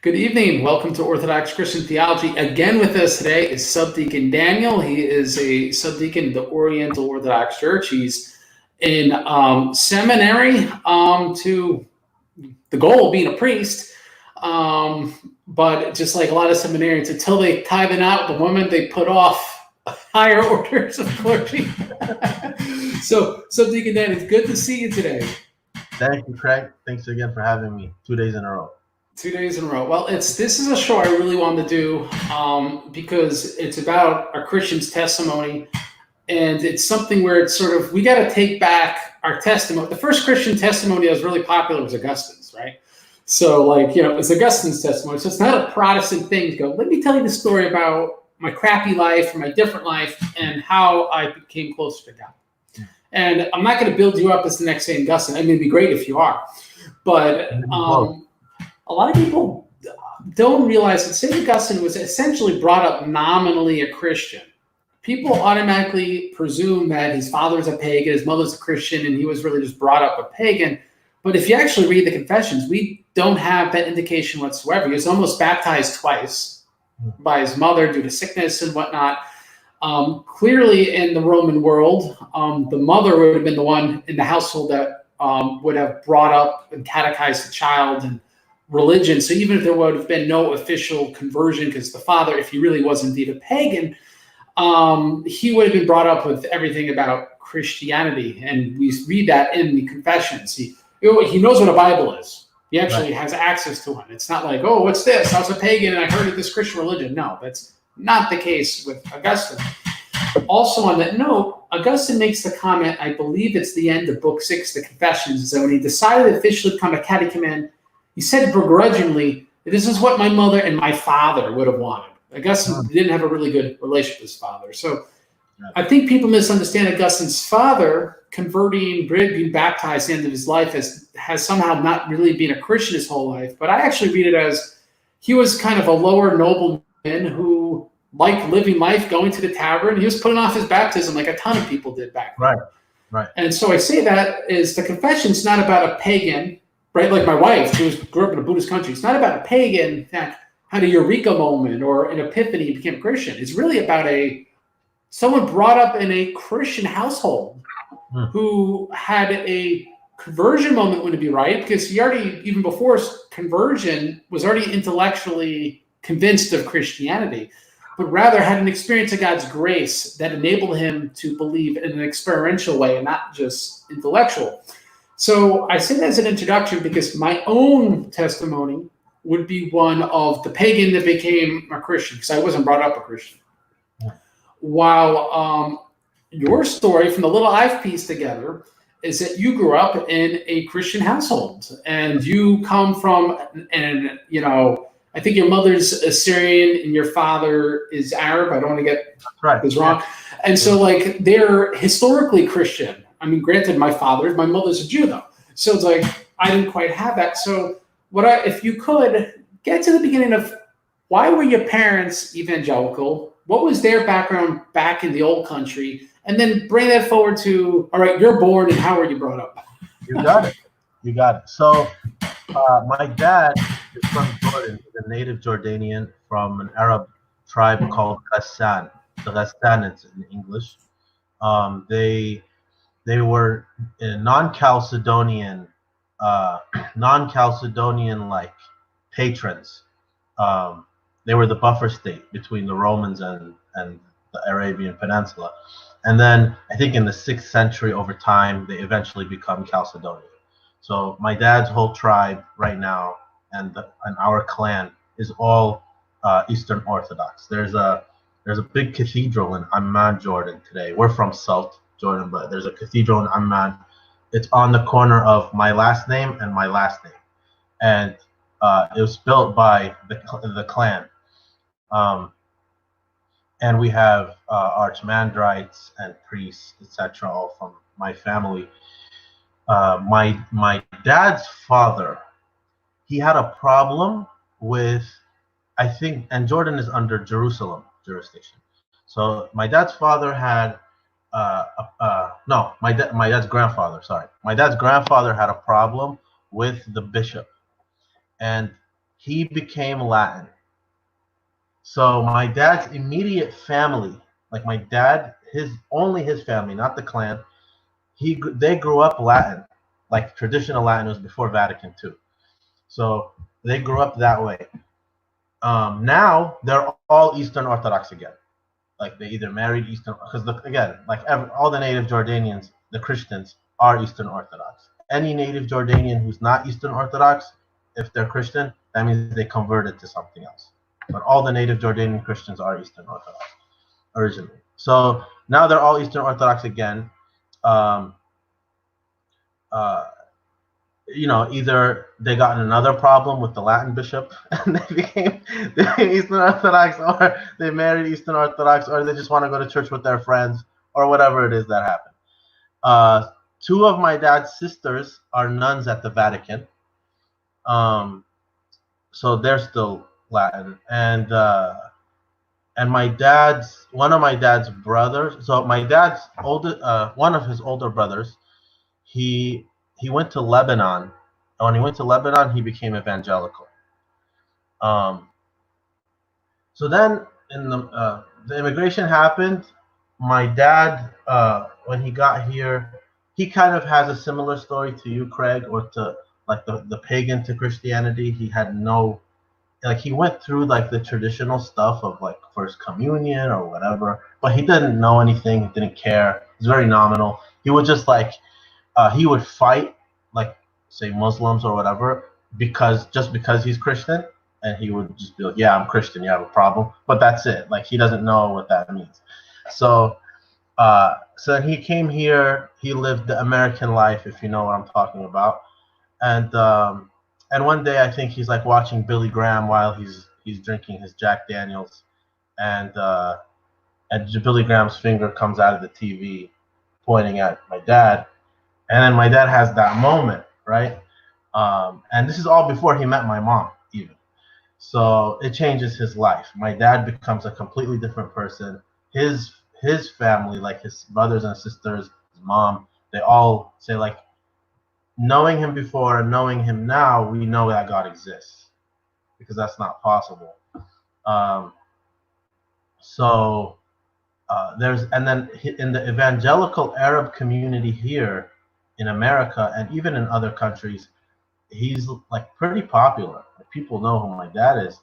Good evening. Welcome to Orthodox Christian Theology. Again with us today is Subdeacon Daniel. He is a subdeacon in the Oriental Orthodox Church. He's in seminary to the goal of being a priest. But just like a lot of seminarians, until they tie the knot with the woman, they put off higher orders of clergy. So, Subdeacon Dan, it's good to see you today. Thank you, Craig. Thanks again for having me 2 days in a row. 2 days in a row. Well, this is a show I really wanted to do because it's about a Christian's testimony, and it's something where it's sort of, we got to take back our testimony. The first Christian testimony that was really popular was Augustine's, right? So, it's Augustine's testimony. So it's not a Protestant thing to go, let me tell you the story about my crappy life or my different life and how I became closer to God. And I'm not going to build you up as the next St. Augustine. I mean, it'd be great if you are. But a lot of people don't realize that St. Augustine was essentially brought up nominally a Christian. People automatically presume that his father's a pagan, his mother's a Christian, and he was really just brought up a pagan. But if you actually read the confessions, we don't have that indication whatsoever. He was almost baptized twice by his mother due to sickness and whatnot. Clearly, in the Roman world, the mother would have been the one in the household that would have brought up and catechized the child and religion. So even if there would have been no official conversion, because the father, if he really was indeed a pagan, he would have been brought up with everything about Christianity. And we read that in the confessions. He knows what a Bible is. He actually has access to one. It's not like, oh, what's this? I was a pagan and I heard of this Christian religion. No, that's not the case with Augustine. Also on that note, Augustine makes the comment, I believe it's the end of Book 6, the Confessions, is that when he decided to officially become a catechumen, he said begrudgingly, this is what my mother and my father would have wanted. Augustine didn't have a really good relationship with his father. So I think people misunderstand Augustine's father converting, being baptized at the end of his life has somehow not really been a Christian his whole life. But I actually read it as he was kind of a lower nobleman who liked living life, going to the tavern. He was putting off his baptism like a ton of people did back then. Right. And so I say that is the confession's not about a pagan, right? Like my wife, who grew up in a Buddhist country. It's not about a pagan that had a eureka moment or an epiphany and became a Christian. It's really about someone brought up in a Christian household who had a conversion moment, wouldn't it be right? Because he already, even before conversion, was already intellectually convinced of Christianity, but rather had an experience of God's grace that enabled him to believe in an experiential way and not just intellectual. So I say that as an introduction because my own testimony would be one of the pagan that became a Christian, because I wasn't brought up a Christian. While your story, from the little I've pieced together, is that you grew up in a Christian household, and you come from, I think your mother's Assyrian and your father is Arab. I don't want to get this wrong. And so, they're historically Christian. I mean, granted, my mother's a Jew, though. So it's like, I didn't quite have that. So if you could get to the beginning of, why were your parents evangelical? What was their background back in the old country? And then bring that forward to, all right, you're born and how were you brought up? You got it. So my dad is from Jordan. He's a native Jordanian from an Arab tribe called Ghassan. The Ghassanids in English. They were non-Chalcedonian like patrons. They were the buffer state between the Romans and the Arabian Peninsula. And then I think in the 6th century, over time, they eventually become Chalcedonian. So my dad's whole tribe right now and our clan is all Eastern Orthodox. There's a big cathedral in Amman, Jordan today. We're from Salt, Jordan, but there's a cathedral in Amman. It's on the corner of my last name and my last name. And it was built by the clan. And we have archimandrites and priests, etc., all from my family. My dad's father, he had a problem with, I think, and Jordan is under Jerusalem jurisdiction. So my dad's father had my dad's grandfather. Sorry, my dad's grandfather had a problem with the bishop, and he became Latin. So my dad's immediate family, like my dad, his family, not the clan, they grew up Latin, like traditional Latin. It was before Vatican II. So they grew up that way. Now they're all Eastern Orthodox again. Like they either married Eastern, because again, like all the native Jordanians, the Christians are Eastern Orthodox. Any native Jordanian who's not Eastern Orthodox, if they're Christian, that means they converted to something else. But all the native Jordanian Christians are Eastern Orthodox originally. So now they're all Eastern Orthodox again. Um, uh, either they got in another problem with the Latin bishop and they became Eastern Orthodox, or they married Eastern Orthodox, or they just want to go to church with their friends, or whatever it is that happened. Two of my dad's sisters are nuns at the Vatican. So they're still Latin. And one of my dad's brothers, so my dad's one of his older brothers, he went to Lebanon. And when he went to Lebanon, he became evangelical. So then in the immigration happened. My dad, when he got here, he kind of has a similar story to you, Craig, or to like the pagan to Christianity. He had he went through like the traditional stuff of like First Communion or whatever, but he didn't know anything. He didn't care. He was very nominal. He would just he would fight, like say Muslims or whatever, because he's Christian, and he would just be like, "Yeah, I'm Christian. You have a problem," but that's it. Like he doesn't know what that means. So, so he came here. He lived the American life, if you know what I'm talking about, and one day I think he's like watching Billy Graham while he's drinking his Jack Daniels, and Billy Graham's finger comes out of the TV, pointing at my dad. And then my dad has that moment, right? And this is all before he met my mom, even. So it changes his life. My dad becomes a completely different person. His family, like his brothers and sisters, his mom, they all say like, knowing him before and knowing him now, we know that God exists, because that's not possible. So and then in the evangelical Arab community here in America and even in other countries, he's like pretty popular. Like, people know who my dad is.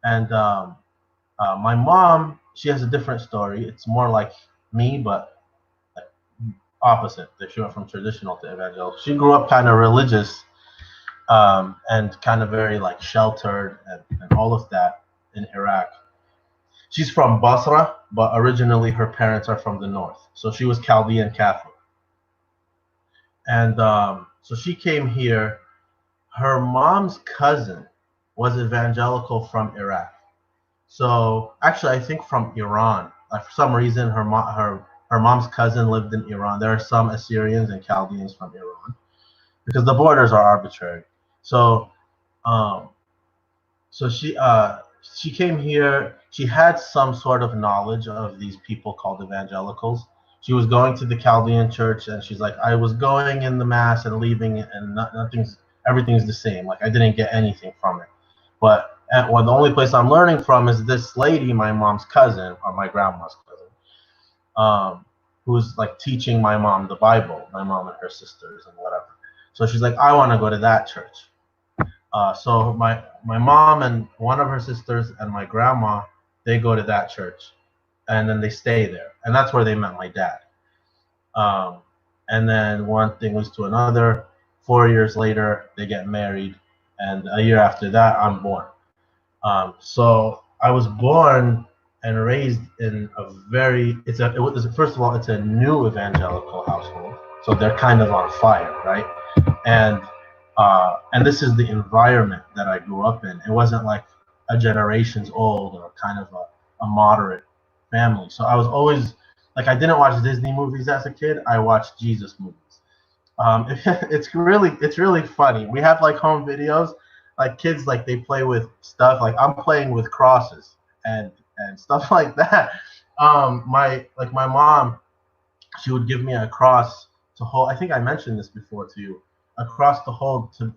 And my mom, she has a different story. It's more like me, but opposite. She went from traditional to evangelical. She grew up kind of religious, and kind of very like sheltered and all of that in Iraq. She's from Basra, but originally her parents are from the north. So she was Chaldean Catholic. And so she came here. Her mom's cousin was evangelical from Iraq. So actually, I think from Iran. Like for some reason, her mom's cousin lived in Iran. There are some Assyrians and Chaldeans from Iran, because the borders are arbitrary. So, so she came here. She had some sort of knowledge of these people called evangelicals. She was going to the Chaldean church, and she's like, I was going in the mass and leaving, and everything's the same. Like I didn't get anything from it. But the only place I'm learning from is this lady, my mom's cousin, or my grandma's cousin, who's like teaching my mom the Bible, my mom and her sisters and whatever. So she's like, I want to go to that church. So my mom and one of her sisters and my grandma, they go to that church, and then they stay there, and that's where they met my dad. And then one thing leads to another. 4 years later, they get married, and a year after that, I'm born. So I was born and raised in first of all, it's a new evangelical household, so they're kind of on fire, right? And this is the environment that I grew up in. It wasn't like a generations old or kind of a moderate family. So I was always like, I didn't watch Disney movies as a kid. I watched Jesus movies. It's really funny. We have like home videos, like kids, like they play with stuff. Like I'm playing with crosses and stuff like that. My mom, she would give me a cross to hold. I think I mentioned this before to you. A cross to hold to,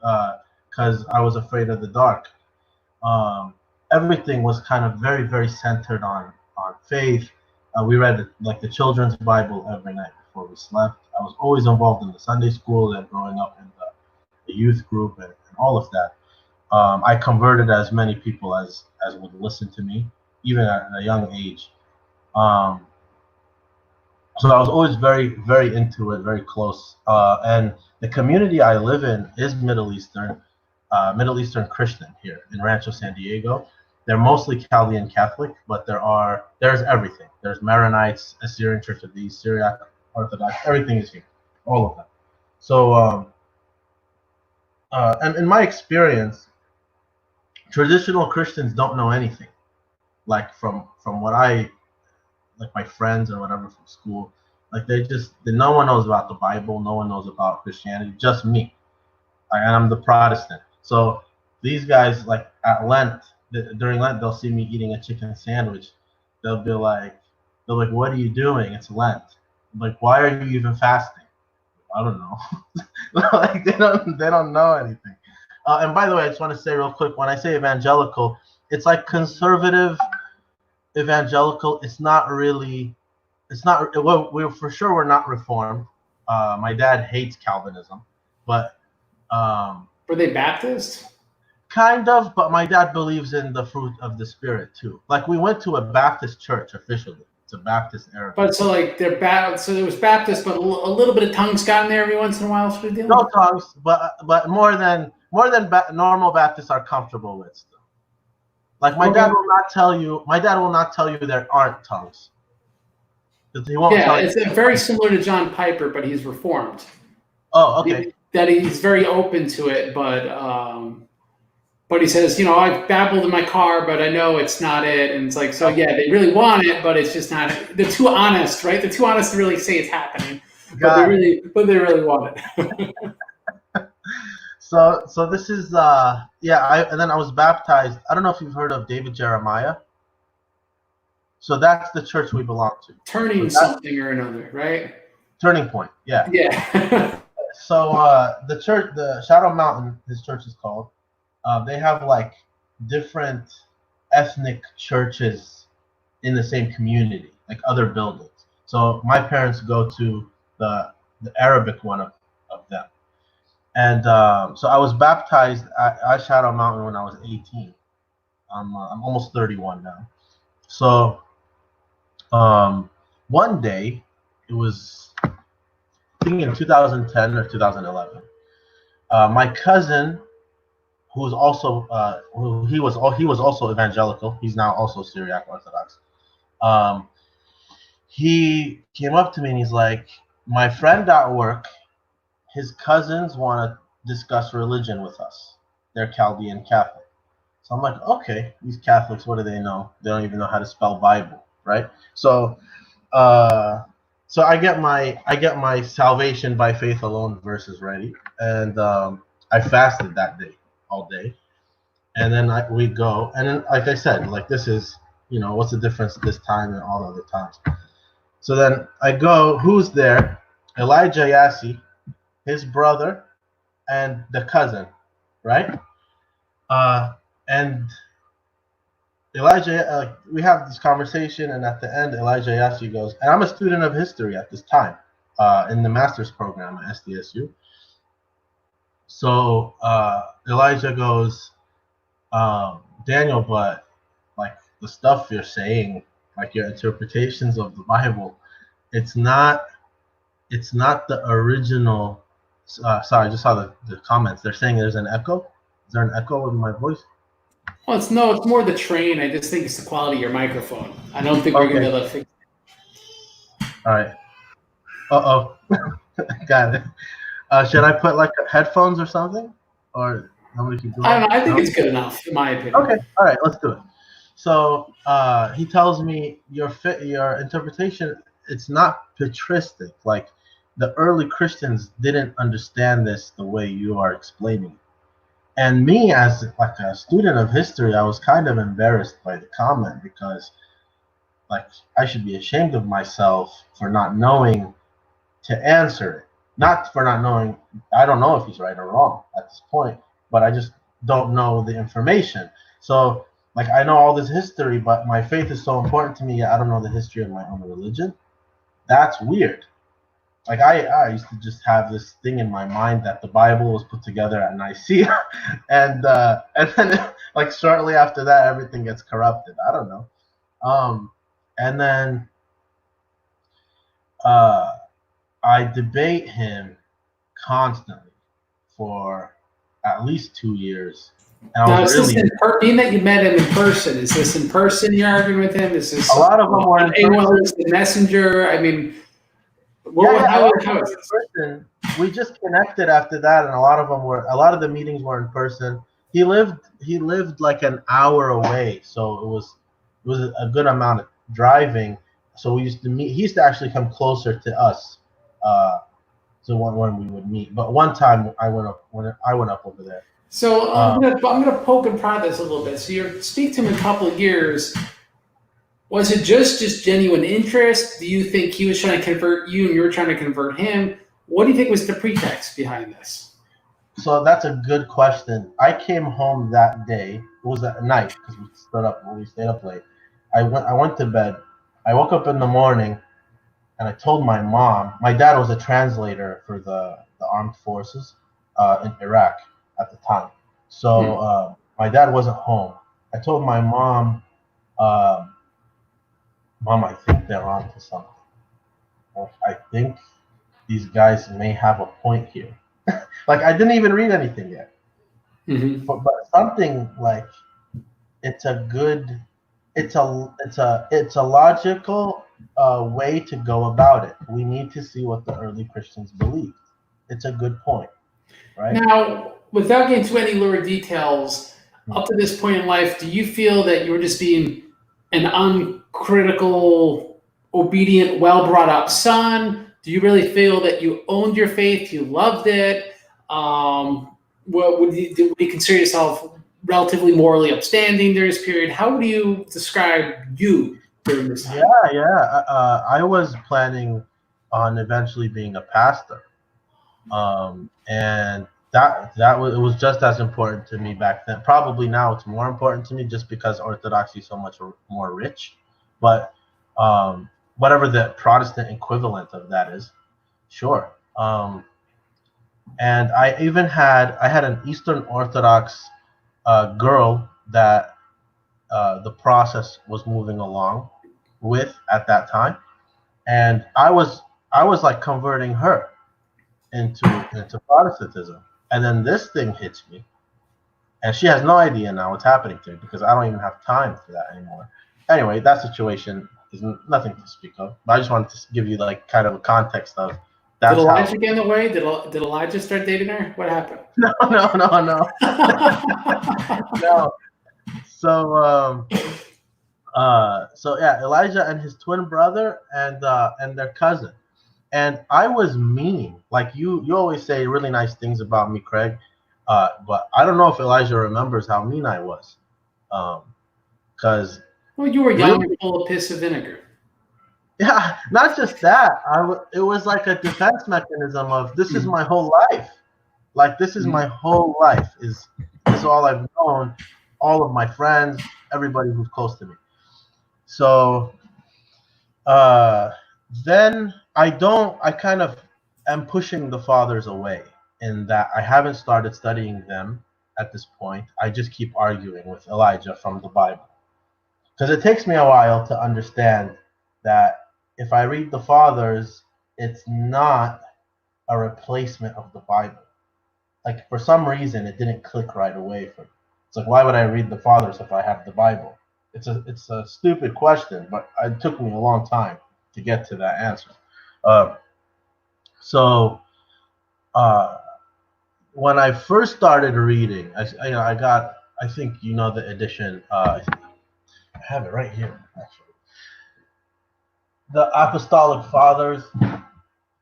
because I was afraid of the dark. everything was kind of very, very centered on faith. We read like the children's Bible every night before we slept. I was always involved in the Sunday school and growing up in the youth group and all of that. I converted as many people as would listen to me, even at a young age. Um, so I was always very, very into it, very close. And the community I live in is Middle Eastern Christian here in Rancho San Diego. They're mostly Chaldean Catholic, but there's everything. There's Maronites, Assyrian Church of the East, Syriac Orthodox, everything is here, all of them. So, and in my experience, traditional Christians don't know anything. Like from what I like my friends or whatever from school, like no one knows about the Bible, no one knows about Christianity, just me. And I'm the Protestant. So these guys, like at Lent, during Lent, they'll see me eating a chicken sandwich. They'll be like, "What are you doing? It's Lent." I'm like, why are you even fasting? I don't know. Like they don't know anything. And by the way, I just want to say real quick, when I say evangelical, it's like conservative evangelical. It's not really. It's not. Well, we're not Reformed. My dad hates Calvinism, but. Were they Baptist? Kind of, but my dad believes in the fruit of the Spirit too. Like we went to a Baptist church officially. It's a Baptist era. But so like so there was Baptist, but a little bit of tongues got in there every once in a while, sort of deal. No tongues, but more than normal Baptists are comfortable with still. Like my dad will not tell you. My dad will not tell you there aren't tongues. He won't tell you. It's very similar to John Piper, but he's Reformed. Oh, okay. That he's very open to it, but he says, I've babbled in my car, but I know it's not it. And it's like, so yeah, they really want it, but it's just not. They're too honest, right? They're too honest to really say it's happening, but they really want it. So this is and then I was baptized. I don't know if you've heard of David Jeremiah. So that's the church we belong to. Turning something or another, right? Turning Point, yeah. Yeah. So the church, the Shadow Mountain, his church is called. They have like different ethnic churches in the same community, like other buildings. So my parents go to the Arabic one of them. And so I was baptized at Shadow Mountain when I was 18. I'm almost 31 now. So one day, it was I think in 2010 or 2011, my cousin, who's also he was also evangelical. He's now also Syriac Orthodox. He came up to me and he's like, "My friend at work, his cousins want to discuss religion with us. They're Chaldean Catholic." So I'm like, okay, these Catholics, what do they know? They don't even know how to spell Bible, right? So I get my salvation by faith alone verses ready, and I fasted that day, all day, and then we go, and then like I said, like this is, what's the difference this time and all other times? So then I go, who's there? Elijah Yassi, his brother, and the cousin, right? And Elijah, we have this conversation, and at the end, Elijah Yassi goes, and I'm a student of history at this time in the master's program at SDSU. So Elijah goes, Daniel, but like the stuff you're saying, like your interpretations of the Bible, it's not the original. Sorry, I just saw the comments. They're saying there's an echo. Is there an echo in my voice? Well, it's more the train. I just think it's the quality of your microphone. I don't think we're going to be able to fix it. All right. Got it. Should I put like headphones or something? Or how many keep doing? I don't know. I think it's good enough, in my opinion. Okay. All right. Let's do it. So he tells me your interpretation, it's not patristic. Like the early Christians didn't understand this the way you are explaining it. And me, as like a student of history, I was kind of embarrassed by the comment because, like, I should be ashamed of myself for not knowing to answer it. Not for not knowing. I don't know if he's right or wrong at this point, but I just don't know the information. So like I know all this history, but my faith is so important to me. Yet I don't know the history of my own religion. That's weird. Like I used to just have this thing in my mind that the Bible was put together at Nicaea, and then like shortly after that everything gets corrupted. I don't know. And then uh, I debate him constantly for at least 2 years, and I Now, was is this really being that you met him in person? Is this in person you're arguing with him? Is this a lot of them were in anyone person. who's the messenger? I mean, Yeah, a how lot of them is were this? in person. We just connected after that, and a lot of the meetings were in person. He lived like an hour away, so it was a good amount of driving. So we used to meet. He used to actually come closer to us, to when we would meet. But one time I went up over there. So Um, I'm gonna poke and prod this a little bit. So you speak to him in a couple of years. Was it just genuine interest? Do you think he was trying to convert you and you were trying to convert him? What do you think was the pretext behind this? so that's a good question. I came home that day. It was at night because we stayed up late. I went to bed. I woke up in the morning and I told my mom. My dad was a translator for the armed forces in Iraq at the time. So Hmm. my dad wasn't home. I told my mom, um, Mom, I think they're on to something. I think these guys may have a point here. Like I didn't even read anything yet, Mm-hmm. but something like it's a good, it's a logical way to go about it. We need to see what the early Christians believed. It's a good point, right? Now, without getting into any lurid details, Hmm. up to this point in life, do you feel that you were just being an uncritical, obedient, well brought up son? Do you really feel that you owned your faith, you loved it? What would you consider yourself relatively morally upstanding during this period? How would you describe you during this Yeah, time? yeah. I was planning on eventually being a pastor, and that was it was just as important to me back then. Probably now it's more important to me just because Orthodoxy is so much more rich. But whatever the Protestant equivalent of that is, sure. And I had an Eastern Orthodox girl that the process was moving along with at that time, and I was like converting her into Protestantism, and then this thing hits me, and she has no idea now what's happening to me because I don't even have time for that anymore. Anyway, that situation is nothing to speak of. But I just wanted to give you like kind of a context of Did that's how. Elijah get in the way? Did Elijah start dating her? What happened? No, no, no, no, no. So so yeah, Elijah and his twin brother and their cousin. And I was mean. Like you always say really nice things about me, Craig. But I don't know if Elijah remembers how mean I was. Because Well, you were young and really, full of piss of vinegar. yeah, not just that. It was like a defense mechanism of this is Mhm. my whole life. Like this is my whole life. Is this is all I've known? All of my friends, everybody who's close to me. So uh, then I kind of am pushing the fathers away in that I haven't started studying them at this point. I just keep arguing with Elijah from the Bible because it takes me a while to understand that if I read the fathers, it's not a replacement of the Bible. Like for some reason it didn't click right away for me. It's like why would I read the fathers if I have the Bible? It's a stupid question, but it took me a long time to get to that answer. Uh, so uh, when I first started reading, I got I think you know the edition. I have it right here actually. The Apostolic Fathers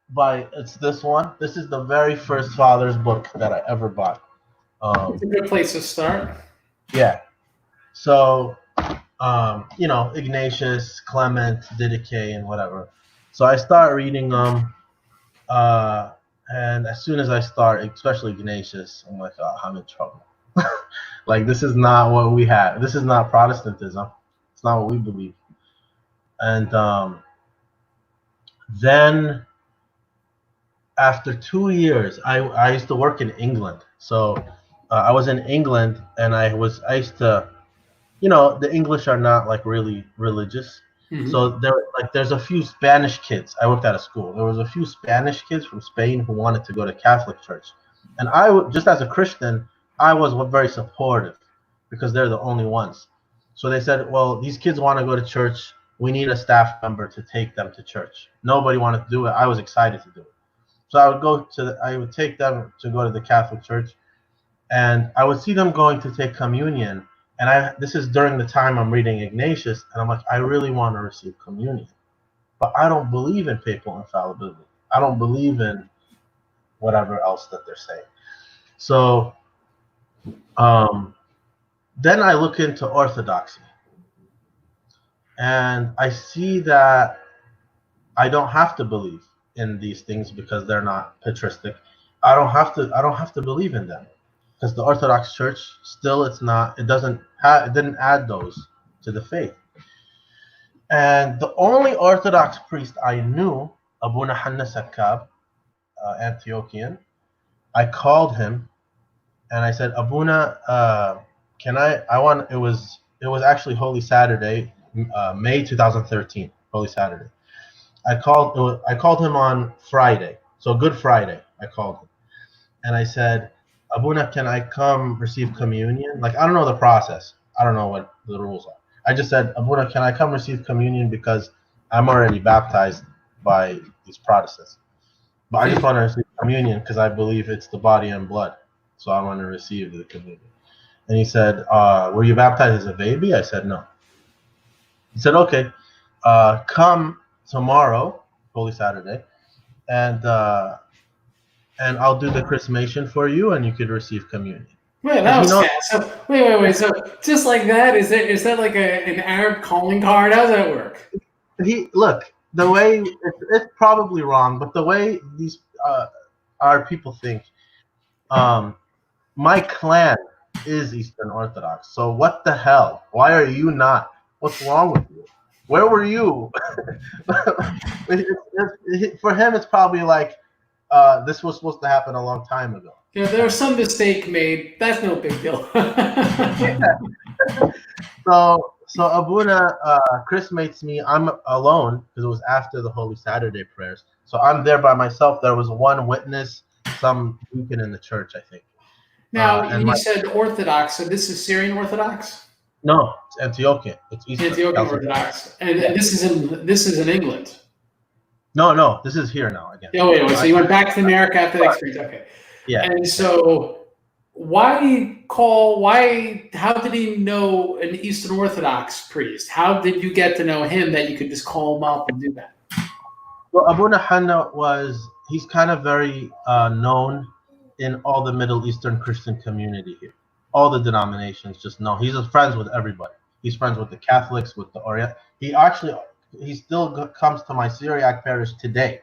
by it's this one. This is the very first Fathers book that I ever bought. It's a Um, good place to start. yeah. So Ignatius, Clement, Didache, and whatever. So I start reading them, and as soon as I start, especially Ignatius, I'm like, oh, I'm in trouble. Like, this is not what we have. This is not Protestantism. It's not what we believe. And then after 2 years, I used to work in England. So I was in England, and I used to, the English are not like really religious. Mm-hmm. So there's a few Spanish kids. I worked at a school. There was a few Spanish kids from Spain who wanted to go to Catholic church, and just as a Christian, I was very supportive because they're the only ones. So they said, well, these kids want to go to church. We need a staff member to take them to church. Nobody wanted to do it. I was excited to do it. So I would take them to go to the Catholic church, and I would see them going to take communion. And this is during the time I'm reading Ignatius, and I'm like, I really want to receive communion, but I don't believe in papal infallibility. I don't believe in whatever else that they're saying. So then I look into Orthodoxy, and I see that I don't have to believe in these things because they're not patristic. I don't have to believe in them because the Orthodox Church still it didn't add those to the faith. And the only Orthodox priest I knew, Abuna Hanna Sakkab, Antiochian, I called him and I said, Abuna, it was actually Holy Saturday, May 2013, Holy Saturday. I called him on Friday, so Good Friday. I called him, and I said, Abuna, can I come receive communion? Like, I don't know the process. I don't know what the rules are. I just said, Abuna, can I come receive communion because I'm already baptized by these Protestants, but I just want to receive communion because I believe it's the body and blood, so I want to receive the communion. And he said, were you baptized as a baby? I said, no. He said, okay, come tomorrow, Holy Saturday, and I'll do the chrismation for you, and you could receive communion. Wait, that was fast. So, wait. So just like that, is that like an Arab calling card? How does that work? The way it's probably wrong, but the way these our people think, my clan is Eastern Orthodox. So what the hell? Why are you not? What's wrong with you? Where were you? For him, it's probably like this was supposed to happen a long time ago. Yeah, there was some mistake made. That's no big deal. So Abuna chrismates me. I'm alone because it was after the Holy Saturday prayers. So I'm there by myself. There was one witness, some deacon in the church, I think. Now, you said Orthodox, so this is Syrian Orthodox? No, it's Antiochian. It's Eastern Orthodox, and this is in England. No, this is here now again. Oh, wait, so you went back to America after the experience, okay? Yeah. And so, how did he know an Eastern Orthodox priest? How did you get to know him that you could just call him up and do that? Well, Abuna Hanna he's kind of very known in all the Middle Eastern Christian community here. All the denominations just know. He's friends with everybody. He's friends with the Catholics, with the Orient. He still comes to my Syriac parish today.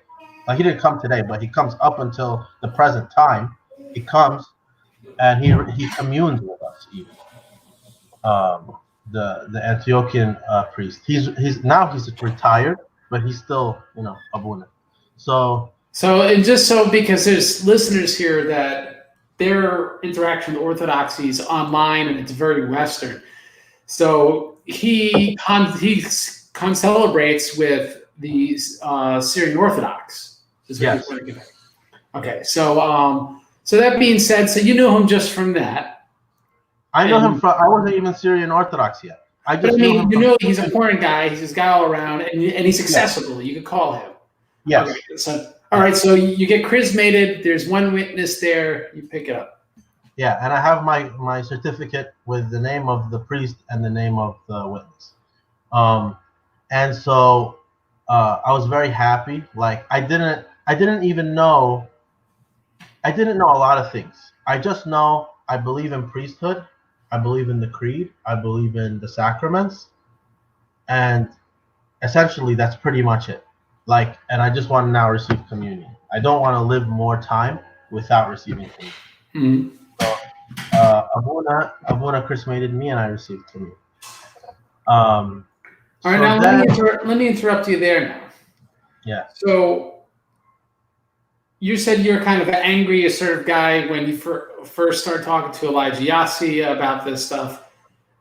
Like, he didn't come today, but he comes up until the present time. He comes and he communes with us even. The Antiochian priest. He's retired, but he's still Abuna. So and just so, because there's listeners here that their interaction with Orthodoxy is online and it's very Western. So he celebrates with the Syrian Orthodox. Yes. Okay, so that being said, so you knew him just from that. I know him from. I wasn't even Syrian Orthodox yet. You know he's an important guy. He's this guy all around, and he's accessible. Yes. You could call him. Yes. Okay, so all right, so you get chrismated. There's one witness there. You pick it up. Yeah, and I have my certificate with the name of the priest and the name of the witness. And so I was very happy. Like, I didn't even know. I didn't know a lot of things. I just know I believe in priesthood. I believe in the creed. I believe in the sacraments. And essentially, that's pretty much it. Like, and I just want to now receive communion. I don't want to live more time without receiving communion. Mm-hmm. So Abuna chrismated me, and I received from you. All right, So now then, let me interrupt you there now. yeah, So you said you're kind of an angry, assertive guy when you first started talking to Elijah Yassi about this stuff.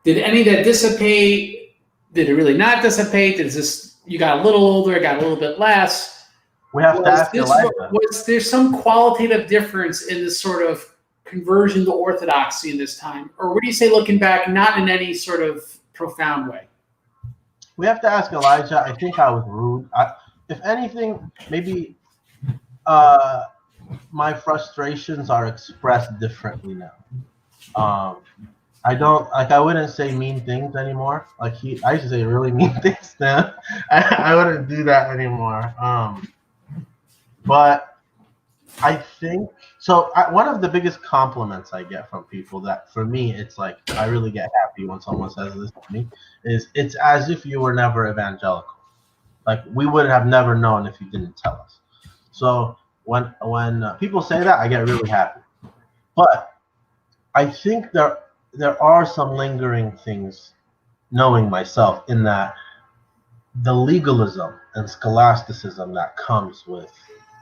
Did any of that dissipate? Did it really not dissipate? Did this you got a little older, got a little bit less? we have to ask Elijah. Was there some qualitative difference in this sort of conversion to orthodoxy in this time, or what do you say looking back? Not in any sort of profound way. We have to ask Elijah. I think I was rude. If anything, maybe my frustrations are expressed differently now. I don't like. I wouldn't say mean things anymore. Like I used to say really mean things now. I wouldn't do that anymore. But I think so. One of the biggest compliments I get from people that, for me, it's like I really get happy when someone says this to me. Is it's as if you were never evangelical. Like we would have never known if you didn't tell us. So when people say that, I get really happy. But I think there are some lingering things, knowing myself, in that the legalism and scholasticism that comes with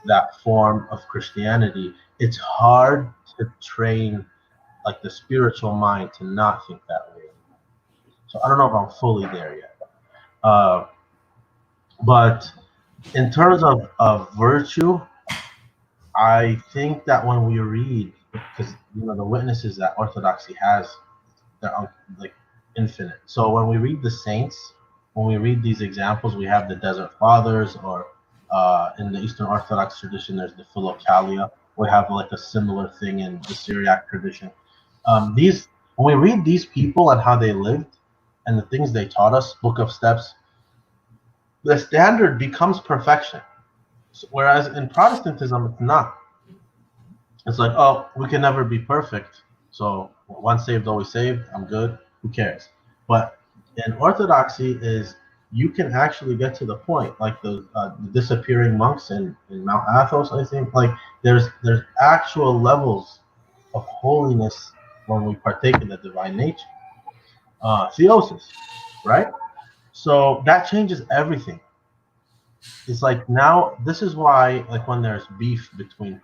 that form of Christianity, it's hard to train like the spiritual mind to not think that way. So I don't know if I'm fully there yet. But in terms of virtue, I think that when we read, because the witnesses that Orthodoxy has, they're like infinite. So when we read the saints, when we read these examples, we have the Desert Fathers, or in the Eastern Orthodox tradition, there's the Philokalia. We have like a similar thing in the Syriac tradition. These when we read these people and how they lived and the things they taught us, Book of Steps, the standard becomes perfection. Whereas in Protestantism, it's not. It's like, oh, we can never be perfect. So once saved, always saved. I'm good. Who cares? But in Orthodoxy, is you can actually get to the point, like the disappearing monks in Mount Athos. I think like there's actual levels of holiness when we partake in the divine nature. Theosis, right? So that changes everything. It's like now this is why, like, when there's beef between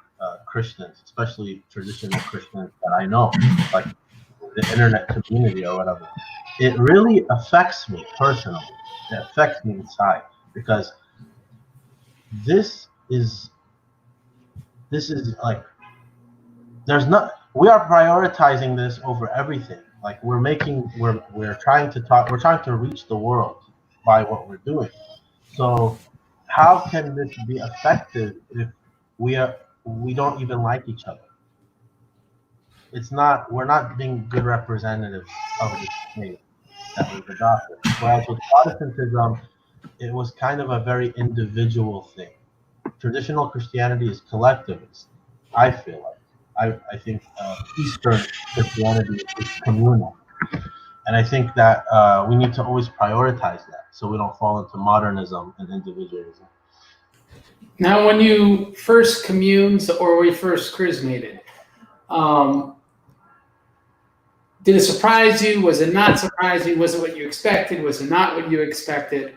Christians, especially traditional Christians that I know, like the internet community or whatever, it really affects me personally. It affects me inside, because this is like we are prioritizing this over everything. Like we're trying to reach the world by what we're doing. So how can this be effective if we don't even like each other? We're not being good representatives of the faith that we've adopted. Whereas with Protestantism, it was kind of a very individual thing. Traditional Christianity is collectivist, I feel like. I think Eastern Christianity is communal. And I think that we need to always prioritize that so we don't fall into modernism and individualism. Now, when you first communed or we first chrismated, did it surprise you? Was it not surprising? Was it what you expected? Was it not what you expected?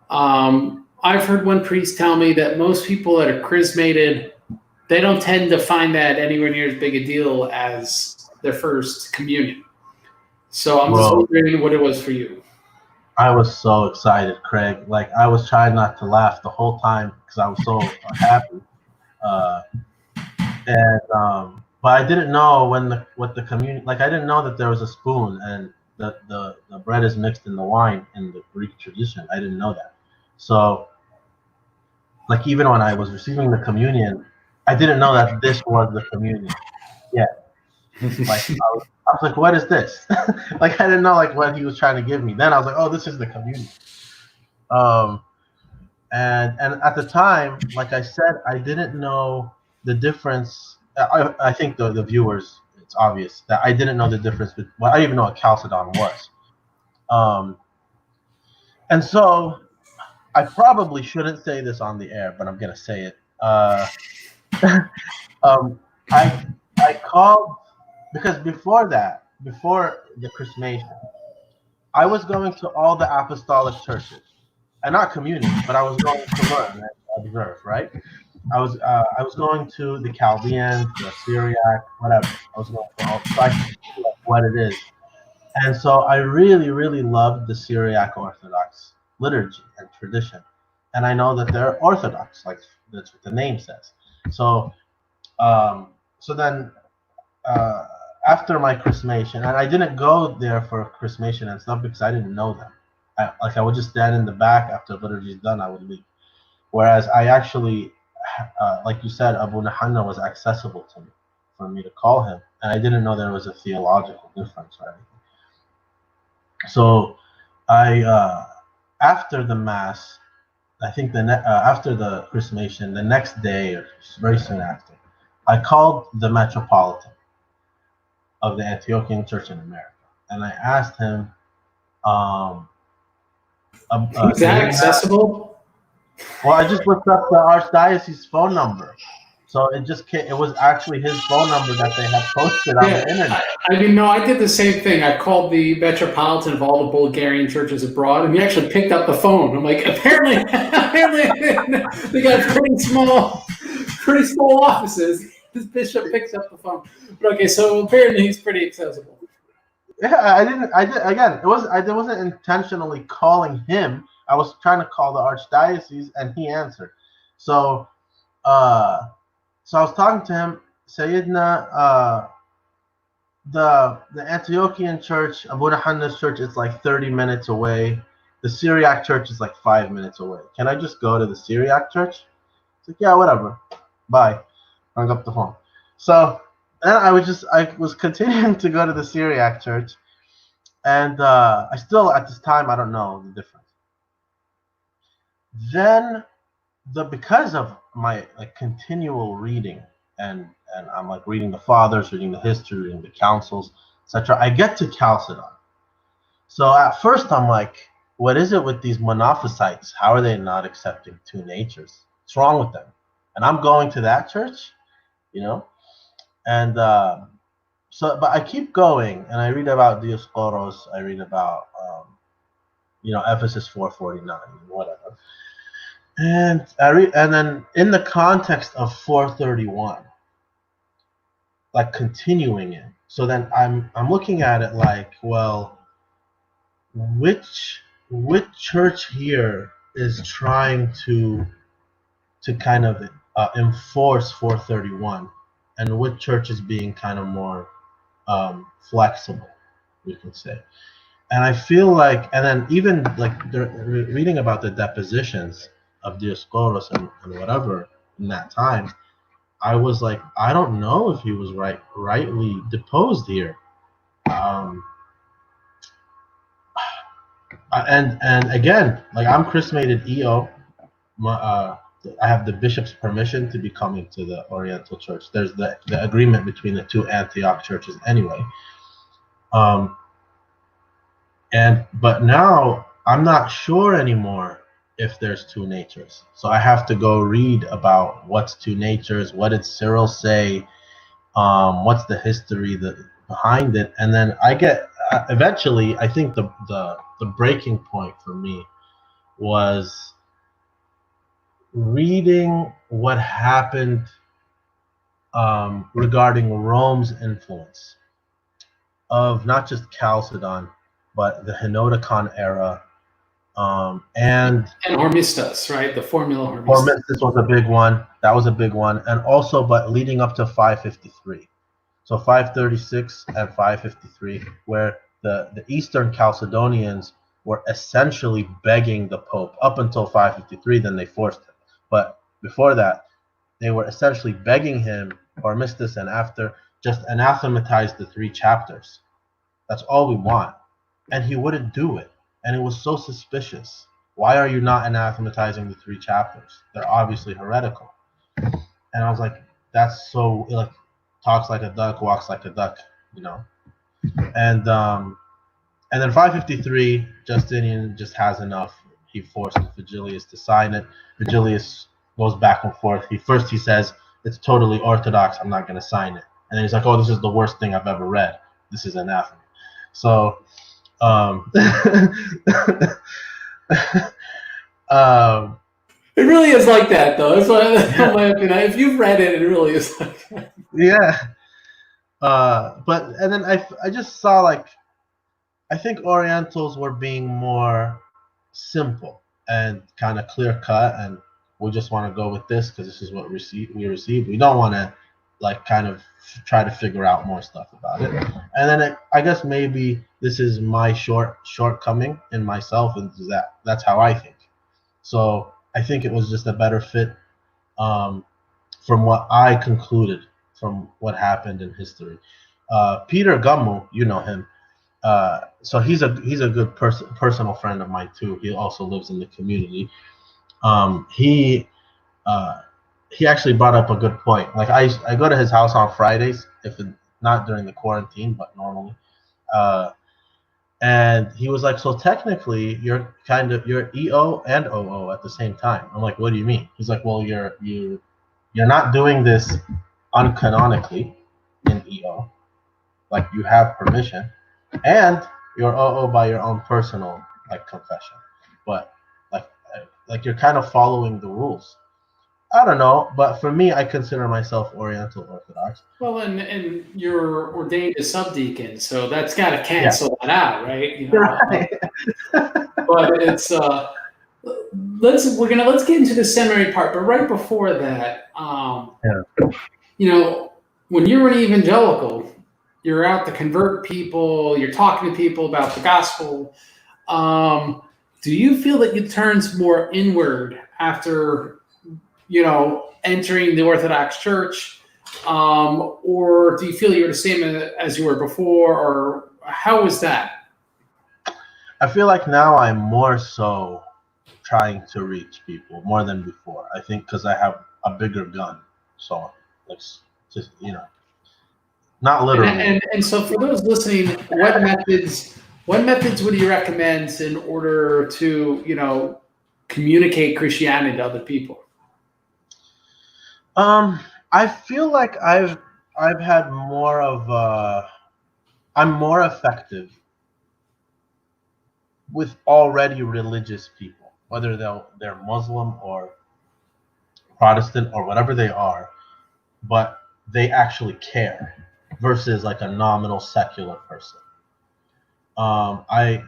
I've heard one priest tell me that most people that are chrismated, they don't tend to find that anywhere near as big a deal as their first communion. So I'm just wondering what it was for you. I was so excited, Craig. Like I was trying not to laugh the whole time because I was so happy. But I didn't know what the communion, like I didn't know that there was a spoon and the bread is mixed in the wine in the Greek tradition. I didn't know that. So like even when I was receiving the communion, I didn't know that this was the communion. Yeah. Like I was like, what is this? Like I didn't know like what he was trying to give me. Then I was like, oh, this is the communion. And at the time, like I said, I didn't know the difference. I think the viewers, it's obvious that I didn't know the difference. Well, I didn't even know what Chalcedon was. And so I probably shouldn't say this on the air, but I'm gonna say it. I called, because before that, before the chrismation, I was going to all the apostolic churches, and not communing, but I was going to learn and observe. Right? I was going to the Chaldeans, the Syriac, whatever. I was going to all so I could see like what it is. And so I really, really loved the Syriac Orthodox liturgy and tradition. And I know that they're Orthodox, like that's what the name says. So, um, so then uh, after my chrismation, and I didn't go there for chrismation and stuff because I didn't know them. I would just stand in the back after liturgy is done. I would leave. Whereas I actually, like you said, Abu Nahanna was accessible to me for me to call him, and I didn't know there was a theological difference or anything. So I, after the mass, I think after the chrismation, the next day or very soon after, I called the metropolitan of the Antiochian Church in America, and I asked him, um, Is that accessible? well, I just looked up the archdiocese phone number. So it just came, it was actually his phone number that they had posted on the internet. I mean, no, I did the same thing. I called the metropolitan of all the Bulgarian churches abroad, and he actually picked up the phone. I'm like, apparently they got pretty small offices. This bishop picks up the phone. But okay, so apparently he's pretty accessible. Yeah, I did again. I wasn't intentionally calling him. I was trying to call the archdiocese, and he answered. So, so I was talking to him, Sayyidina, the Antiochian church, Abu Nahanna's church, is like 30 minutes away. The Syriac church is like 5 minutes away. Can I just go to the Syriac church? He's like, yeah, whatever. Bye. Hung up the phone. So then I was continuing to go to the Syriac church, and I still at this time I don't know the difference. Then because of my like continual reading and I'm like reading the fathers, reading the history, reading the councils, etc. I get to Chalcedon. So at first I'm like, what is it with these monophysites? How are they not accepting two natures? What's wrong with them? And I'm going to that church, you know? And so, but I keep going, and I read about Dioscoros. I read about, Ephesus 4:49, whatever. And I read, and then in the context of 4:31, like continuing it. So then I'm looking at it like, well, which church here is trying to kind of enforce 4:31, and which church is being kind of more flexible, we can say. And I feel like, and then even like reading about the depositions of Dioscoros and whatever in that time, I was like, I don't know if he was rightly deposed here. And again, like I'm chrismated EO. I have the bishop's permission to be coming to the Oriental Church. There's the agreement between the two Antioch churches anyway. But now I'm not sure anymore if there's two natures. So I have to go read about what's two natures, what did Cyril say, what's the history behind it, and then I get eventually. I think the breaking point for me was reading what happened regarding Rome's influence of not just Chalcedon, but the Henoticon era, and Hormisdas, right? The formula Hormisdas. Hormisdas was a big one. That was a big one, and also, but leading up to 553, so 536 and 553, where the Eastern Chalcedonians were essentially begging the Pope up until 553. Then they forced him, but before that, they were essentially begging him, Hormisdas, and after, just anathematize the three chapters. That's all we want. And he wouldn't do it. And it was so suspicious. Why are you not anathematizing the three chapters? They're obviously heretical. And I was like, that's so, like, talks like a duck, walks like a duck, you know? And then 553, Justinian just has enough. He forces Vigilius to sign it. Vigilius goes back and forth. He says, it's totally orthodox, I'm not going to sign it. And then he's like, oh, this is the worst thing I've ever read. this is anathema. So, um, um, It really is like that, though. That's why, yeah, my opinion. If you've read it, it really is like that. yeah. But and then I just saw like I think Orientals were being more simple and kind of clear cut, and we just want to go with this because this is what we received. We don't want to like kind of try to figure out more stuff about it. And then I guess maybe this is my shortcoming in myself, and that's how I think. So I think it was just a better fit um, from what I concluded from what happened in history. Peter Gummo, you know him. So he's a good personal friend of mine too. He also lives in the community. Um, he uh, he actually brought up a good point. Like I go to his house on Fridays, if it, not during the quarantine, but normally. Uh, and he was like, so technically you're EO and OO at the same time. I'm like, what do you mean? He's like, well, you're not doing this uncanonically in EO, like you have permission, and you're OO by your own personal like confession, but like like you're kind of following the rules. I don't know, but for me, I consider myself Oriental Orthodox. Well, and you're ordained a subdeacon, so that's got to Yeah. cancel that out, right? Right. But it's let's get into the seminary part. But right before that, Yeah. When you're an evangelical, you're out to convert people. You're talking to people about the gospel. Do you feel that it turns more inward after entering the Orthodox Church, or do you feel you're the same as you were before, or how is that? I feel like now I'm more so trying to reach people more than before. I think because I have a bigger gun, so let's just not And, literally. and so for those listening, what methods would you recommend in order to communicate Christianity to other people? I feel like I've had more of I'm more effective with already religious people, whether they're Muslim or Protestant or whatever they are, but they actually care versus like a nominal secular person. I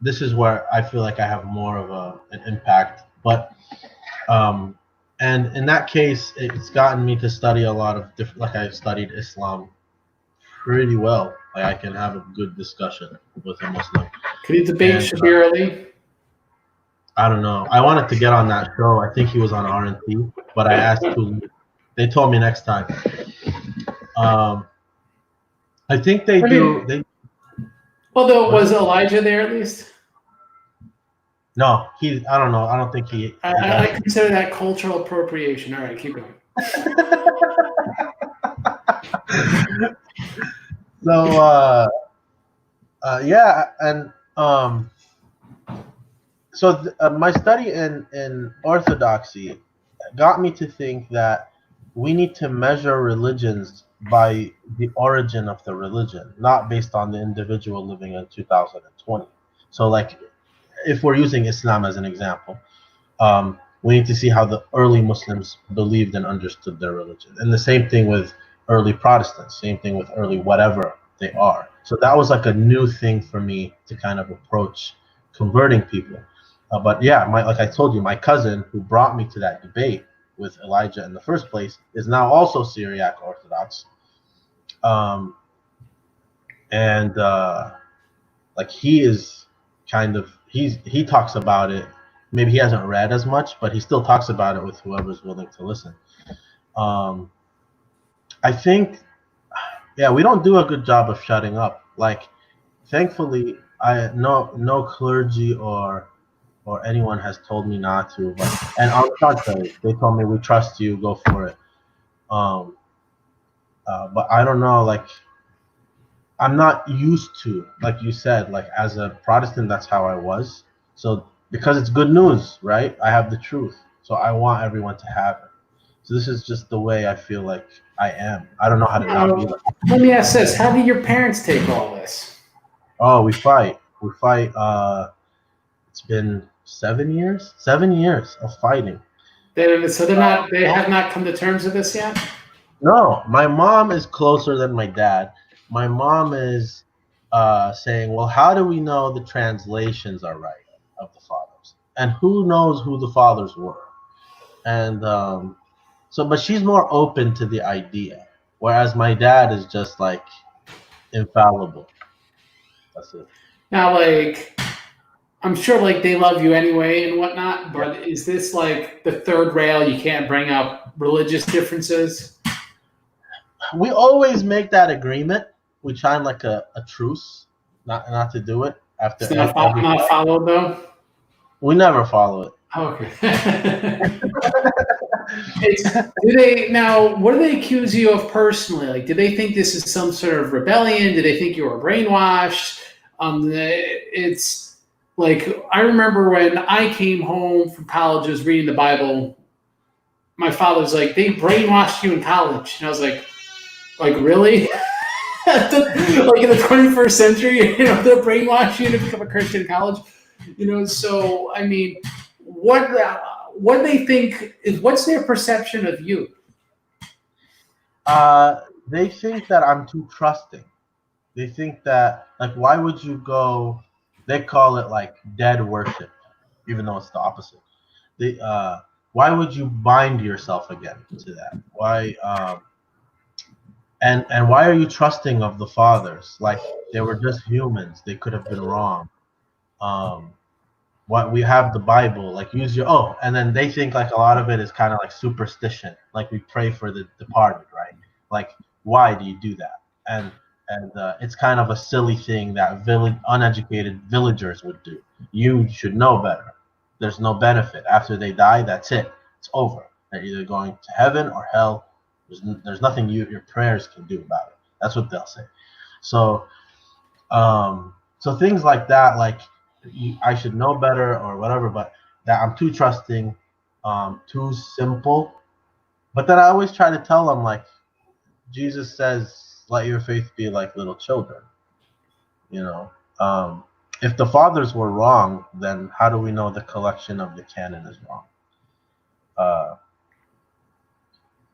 This is where I feel like I have more of an impact, but um, and in that case, it's gotten me to study a lot of different. Like I've studied Islam pretty well. Like I can have a good discussion with a Muslim. Can you debate And Shabir Ali? I don't know. I wanted to get on that show. I think he was on R&T, but I asked who. They told me next time. I think they do. Although was Elijah there at least? No, he. I don't know. I don't think he. I consider that cultural appropriation. All right, keep going. So yeah, and so my study in orthodoxy got me to think that we need to measure religions by the origin of the religion, not based on the individual living in 2020. So like if we're using Islam as an example, we need to see how the early Muslims believed and understood their religion. And the same thing with early Protestants, same thing with early whatever they are. So that was like a new thing for me to kind of approach converting people. But yeah, like I told you, my cousin who brought me to that debate with Elijah in the first place is now also Syriac Orthodox. And like he is kind of he talks about it. Maybe he hasn't read as much, but he still talks about it with whoever's willing to listen. I think, yeah, we don't do a good job of shutting up. Like, thankfully, no clergy or anyone has told me not to. And on the contrary, they told me we trust you, go for it. But I don't know, like I'm not used to, like you said, like as a Protestant, that's how I was. So because it's good news, right? I have the truth, so I want everyone to have it. So this is just the way I feel like I am. I don't know how to not be Now, like. let me ask this: how did your parents take all this? Oh, we fight. We fight. It's been 7 years. 7 years of fighting. So they're not. They have not come to terms with this yet. No, my mom is closer than my dad. My mom is saying, "Well, how do we know the translations are right of the fathers? And who knows who the fathers were?" And so, but she's more open to the idea, whereas my dad is just like infallible. That's it. Now, like, I'm sure, like, they love you anyway and whatnot. Yeah. But is this like the third rail? You can't bring up religious differences. We always make that agreement. We try and like a truce, not to do it after It's not every not fight. followed though. We never follow it. Okay. Do they now? What do they accuse you of personally? Like, do they think this is some sort of rebellion? Do they think you were brainwashed? It's like I remember when I came home from college, I was reading the Bible. My father's like, they brainwashed you in college, and I was like really? Like in the 21st century, they're brainwashing you to become a Christian in college. So I mean, what what they think is what's their perception of you? They think that I'm too trusting. They think that like why would you go? They call it like dead worship, even though it's the opposite. They why would you bind yourself again to that? Why and why are you trusting of the fathers? Like they were just humans. They could have been wrong. Um, what we have the Bible, like use your and then they think like a lot of it is kind of like superstition, like we pray for the departed, right? Like why do you do that? And it's kind of a silly thing that uneducated villagers would do. You should know better. There's no benefit after they die. That's it. It's over. They're either going to heaven or hell. There's nothing your prayers can do about it. That's what they'll say. So so things like that, like I should know better or whatever, but that I'm too trusting, too simple. But then I always try to tell them, like, Jesus says, let your faith be like little children, you know. If the fathers were wrong, then how do we know the collection of the canon is wrong? Uh,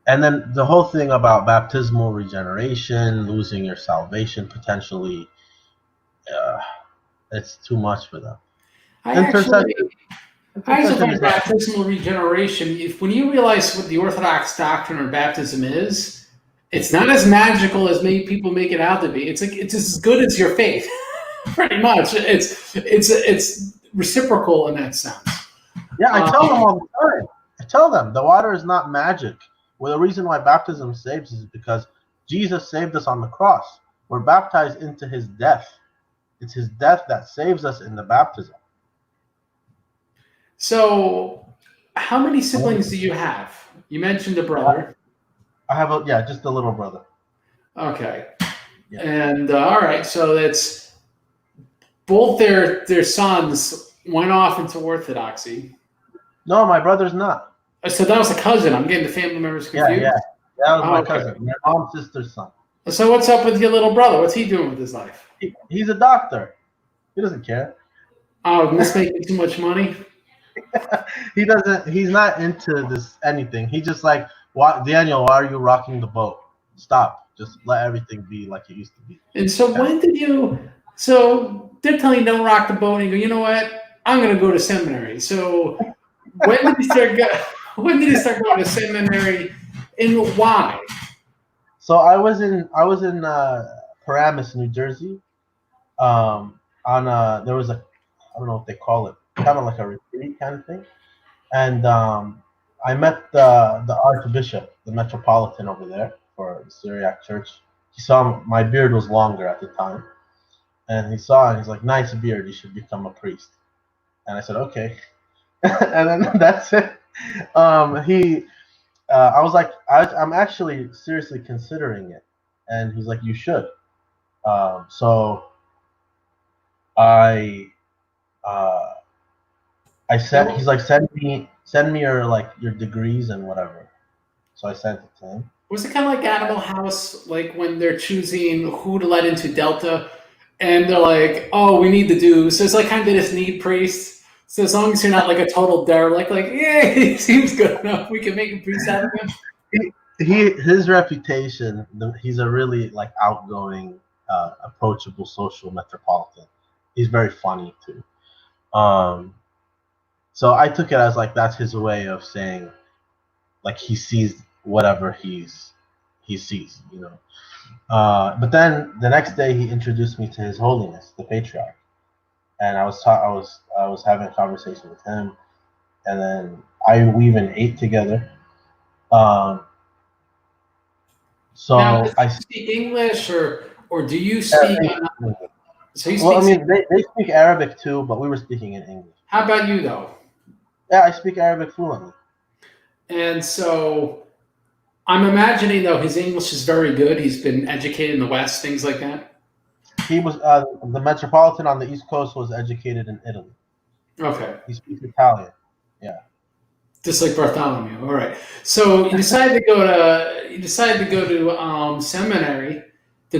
and then the whole thing about baptismal regeneration, losing your salvation potentially, uh, it's too much for them. I Intercession, actually, I actually intercession find is not. baptismal regeneration. If when you realize what the Orthodox doctrine of baptism is, it's not as magical as many people make it out to be. It's like it's as good as your faith, pretty much. It's reciprocal in that sense. Yeah, I tell them Um, all the time. I tell them the water is not magic. Well, the reason why baptism saves is because Jesus saved us on the cross. We're baptized into his death. It's his death that saves us in the baptism. so, how many siblings do you have? You mentioned a brother. I have just a little brother. Okay, Yeah. and all right, so that's both their sons went off into Orthodoxy. No, my brother's not. So that was a cousin. I'm getting the family members Yeah, confused. yeah. That was Oh, my okay. cousin, my mom's sister's son. So what's up with your little brother? What's he doing with his life? He's a doctor. He doesn't care. Oh, this making too much money. He doesn't. He's not into this anything. He just like, why, Daniel? Why are you rocking the boat? Stop. Just let everything be like it used to be. And so Yeah. when did you? So they're telling you don't rock the boat, and you go, you know what? I'm going to go to seminary. So when did you start? When did you start going to seminary, and why? So I was in Paramus, New Jersey. On there was a, I don't know what they call it, kind of like a retreat kind of thing, and I met the Archbishop, the Metropolitan over there for the Syriac Church. He saw my beard was longer at the time, and he saw it. He's like, "Nice beard. You should become a priest." And I said, "Okay." And then that's it. He I was like, I'm actually seriously considering it, and he's like, you should. So I uh, I said, he's like, send me your like your degrees and whatever. So I sent it to him. Was it kind of like Animal House, like when they're choosing who to let into Delta, and they're like, "Oh, we need the do." So it's like kind of this need priest. So as long as you're not like a total derelict, like, yeah, he seems good enough, we can make a priest out of him. His reputation, he's a really like outgoing, approachable social metropolitan. He's very funny too. Um, so I took it as like that's his way of saying like he sees whatever he sees, you know. But then the next day he introduced me to His Holiness, the Patriarch, and I was having a conversation with him, and then we even ate together. Um, Now, does so I he speak English, or do you yeah, speak? So he well, I speaks. mean they speak Arabic too, but we were speaking in English. How about you though? Yeah, I speak Arabic fluently. And so I'm imagining though his English is very good. He's been educated in the West, things like that. He was the metropolitan on the East Coast was educated in Italy. Okay. He speaks Italian. Yeah. Just like Bartholomew. All right. So you decided to go to seminary to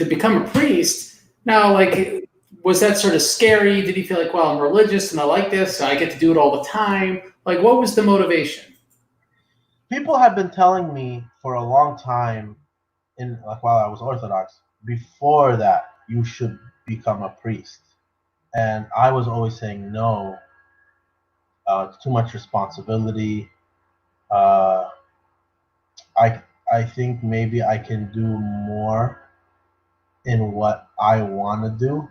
become a priest. Now, like, was that sort of scary? Did you feel like, well, I'm religious and I like this, so I get to do it all the time? Like, what was the motivation? People have been telling me for a long time, in like while I was Orthodox, before that you should become a priest, and I was always saying no. It's too much responsibility. Uh, I I think maybe I can do more in what I want to do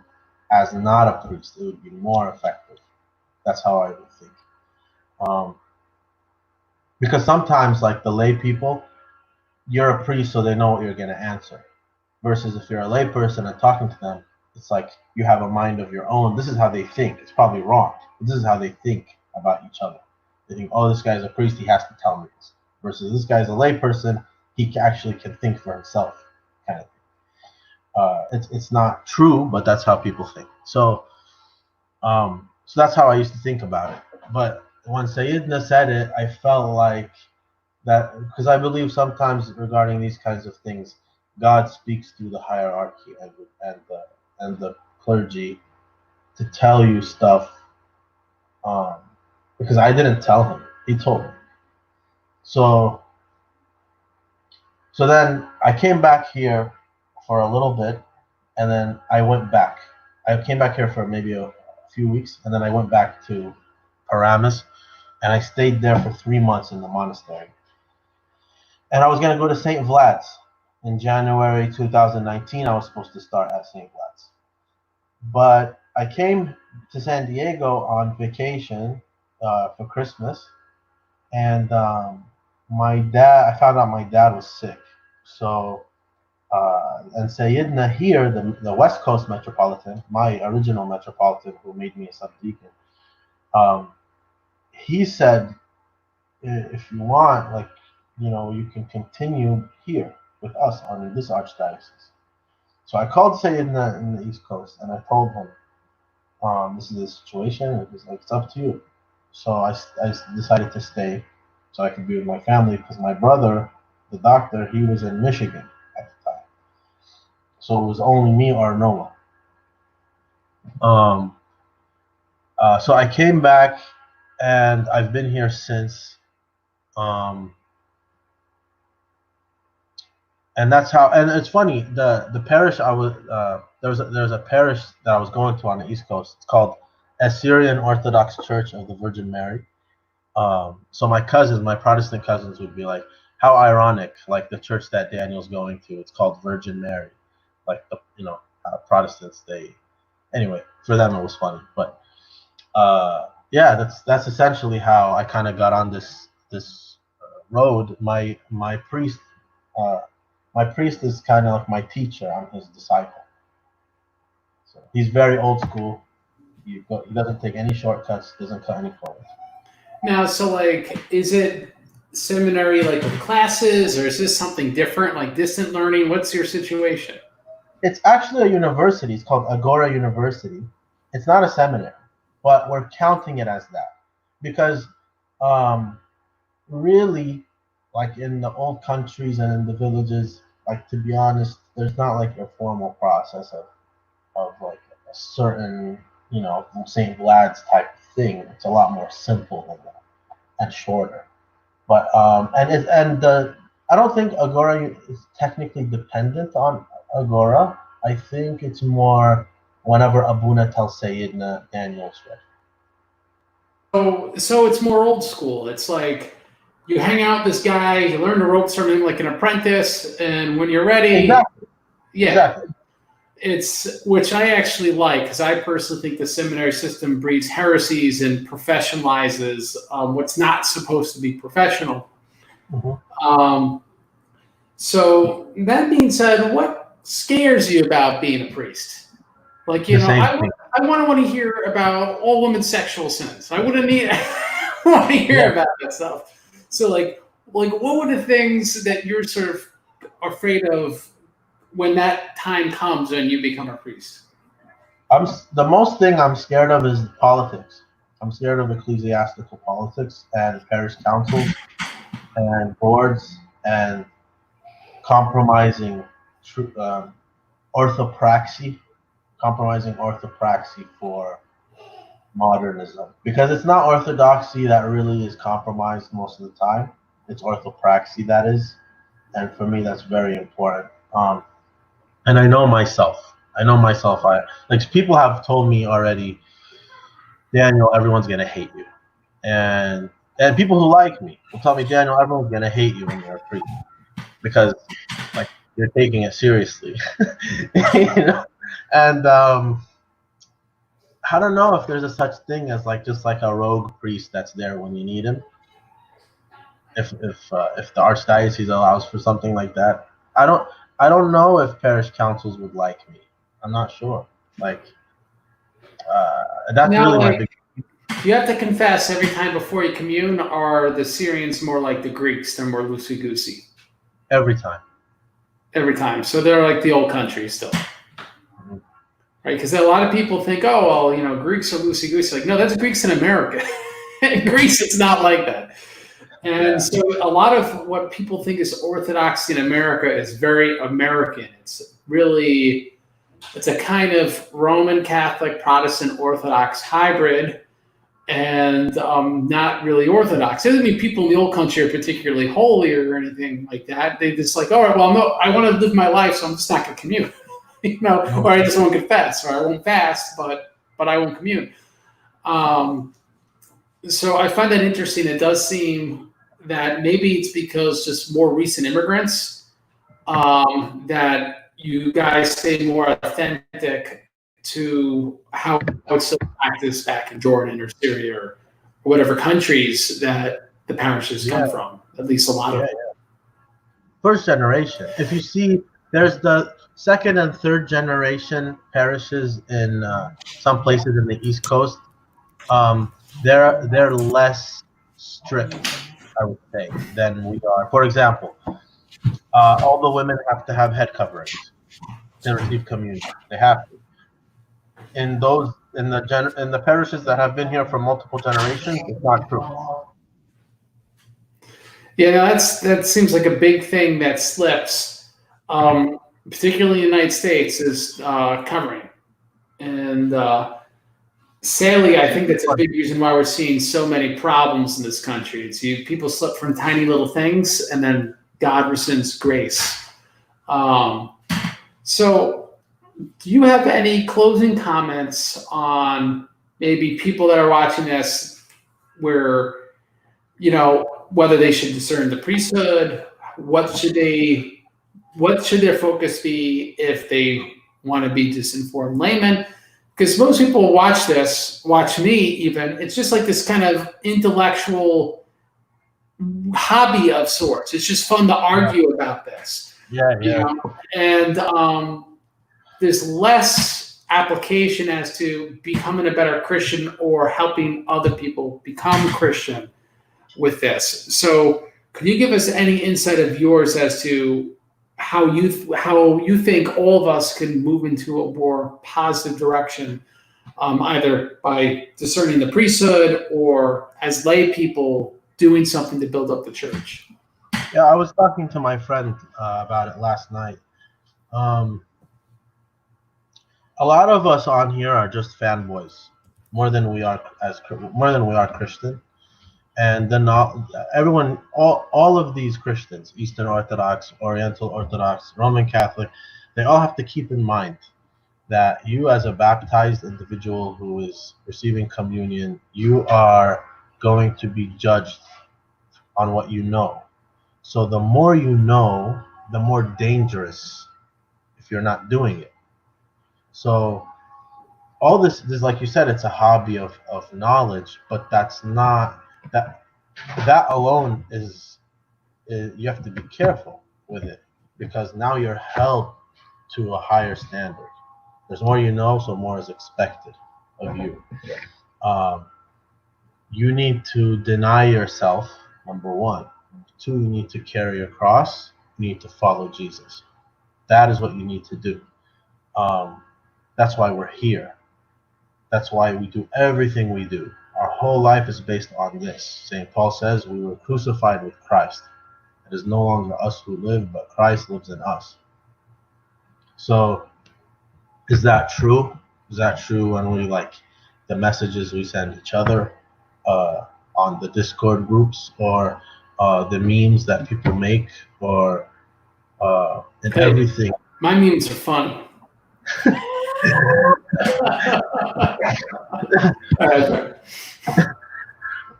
as not a priest. It would be more effective. That's how I would think. Um, because sometimes, like the lay people, you're a priest, so they know what you're going to answer. Versus if you're a lay person and talking to them, it's like you have a mind of your own. This is how they think. It's probably wrong, but this is how they think about each other. They think, oh, this guy's a priest, he has to tell me this. Versus this guy's a lay person, he actually can think for himself, kind of thing. It's not true, but that's how people think. So that's how I used to think about it. But when Sayyidina said it, I felt like that because I believe sometimes regarding these kinds of things, God speaks through the hierarchy and the clergy to tell you stuff. Um, because I didn't tell him; he told me. So so then I came back here for a little bit, and then I went back. I came back here for maybe a few weeks, and then I went back to Paramus, and I stayed there for 3 months in the monastery. And I was going to go to St. Vlad's in January 2019. I was supposed to start at St. Vlad's. But I came to San Diego on vacation for Christmas, and I found out my dad was sick. So, and Sayyidina here, the West Coast Metropolitan, my original Metropolitan who made me a subdeacon, um, he said, if you want, like, you can continue here with us on this archdiocese. So I called Sayyidina in the East Coast and I told him, this is the situation. It was like, it's up to you. So I decided to stay so I could be with my family because my brother, the doctor, he was in Michigan at the time. So it was only me or no one. So I came back and I've been here since. Um, and that's how. And it's funny. The parish I was there's a parish that I was going to on the East Coast. It's called Assyrian Orthodox Church of the Virgin Mary. So my Protestant cousins would be like, how ironic, like the church that Daniel's going to, it's called Virgin Mary. Like Protestants, anyway, for them it was funny. But yeah, that's essentially how I kind of got on this road. Uh, my priest is kind of like my teacher. I'm his disciple. So he's very old school. He doesn't take any shortcuts. Doesn't cut any corners. Now, so like, is it seminary like with classes, or is this something different, like distant learning? What's your situation? It's actually a university. It's called Agora University. It's not a seminary, but we're counting it as that because, really, like in the old countries and in the villages, like to be honest, there's not like a formal process of like a certain, St. Vlad's type thing. It's a lot more simple than that and shorter. But I don't think Agora is technically dependent on Agora. I think it's more whenever Abuna tells Sayyidina Daniel's ready. So it's more old school. It's like you hang out with this guy, you learn the ropes from him like an apprentice, and when you're ready, Exactly. yeah, Exactly. it's which I actually like because I personally think the seminary system breeds heresies and professionalizes what's not supposed to be professional. Mm-hmm. So that being said, what scares you about being a priest? Like, I want to hear about all women's sexual sins. I wouldn't need. I want to hear about that stuff. So, like, what were the things that you're sort of afraid of when that time comes and you become a priest? The most thing I'm scared of is politics. I'm scared of ecclesiastical politics and parish councils and boards and compromising orthopraxy, for modernism, because it's not orthodoxy that really is compromised most of the time. It's orthopraxy that is, and for me that's very important. And I know myself. I like people have told me already, Daniel, everyone's gonna hate you, and people who like me will tell me, Daniel, everyone's gonna hate you when you're a priest because like you're taking it seriously, And I don't know if there's a such thing as like just like a rogue priest that's there when you need him. If the archdiocese allows for something like that, I don't know if parish councils would like me. I'm not sure. Like that's now, really like, my big. You have to confess every time before you commune. Are the Syrians more like the Greeks? They're more loosey goosey. Every time. Every time. So they're like the old country still. Mm-hmm. Right? Because a lot of people think, oh, well, Greeks are loosey goosey. Like, no, that's Greeks in America. In Greece, it's not like that. And so a lot of what people think is orthodoxy in America is very American. It's a kind of Roman Catholic Protestant Orthodox hybrid, and not really Orthodox. It doesn't mean people in the old country are particularly holy or anything like that. They just like, all right, well, no, I want to live my life, so I'm just not going to commune, or I just won't confess, or I won't fast, but I won't commune. So I find that interesting. It does seem that maybe it's because just more recent immigrants that you guys stay more authentic to how it's still practiced back in Jordan or Syria or whatever countries that the parishes come from. At least a lot of them. First generation. If you see, there's the second and third generation parishes in some places in the East Coast. They're less strict, I would say, than we are. For example, all the women have to have head coverings to receive communion. They have to. In the parishes that have been here for multiple generations, it's not true. Yeah, that seems like a big thing that slips, particularly in the United States, is covering. And sadly, I think that's a big reason why we're seeing so many problems in this country. People slip from tiny little things, and then God rescinds grace. So, do you have any closing comments on maybe people that are watching this, where whether they should discern the priesthood? What should their focus be if they want to be disinformed laymen? Because most people watch me even, it's just like this kind of intellectual hobby of sorts. It's just fun to argue about this. And there's less application as to becoming a better Christian or helping other people become Christian with this. So could you give us any insight of yours as to how you think all of us can move into a more positive direction, either by discerning the priesthood or as lay people doing something to build up the church? Yeah, I was talking to my friend about it last night. Um, a lot of us on here are just fanboys, more than we are more than we are Christian. And then everyone, all of these Christians, Eastern Orthodox, Oriental Orthodox, Roman Catholic, they all have to keep in mind that you, as a baptized individual who is receiving communion, you are going to be judged on what you know. So the more you know, the more dangerous if you're not doing it. So all this, like you said, it's a hobby of knowledge, but that's not that that alone is you have to be careful with it because now you're held to a higher standard. There's more you know, so more is expected of you. Um, you need to deny yourself, number one. Two, you need to carry your cross. You need to follow Jesus. That is what you need to do. Um, that's why we're here. That's why we do everything we do. Our whole life is based on this. St. Paul says we were crucified with Christ. It is no longer us who live, but Christ lives in us. So, is that true? Is that true when we like the messages we send each other uh, on the Discord groups or the memes that people make or and Hey, everything? my memes are funny.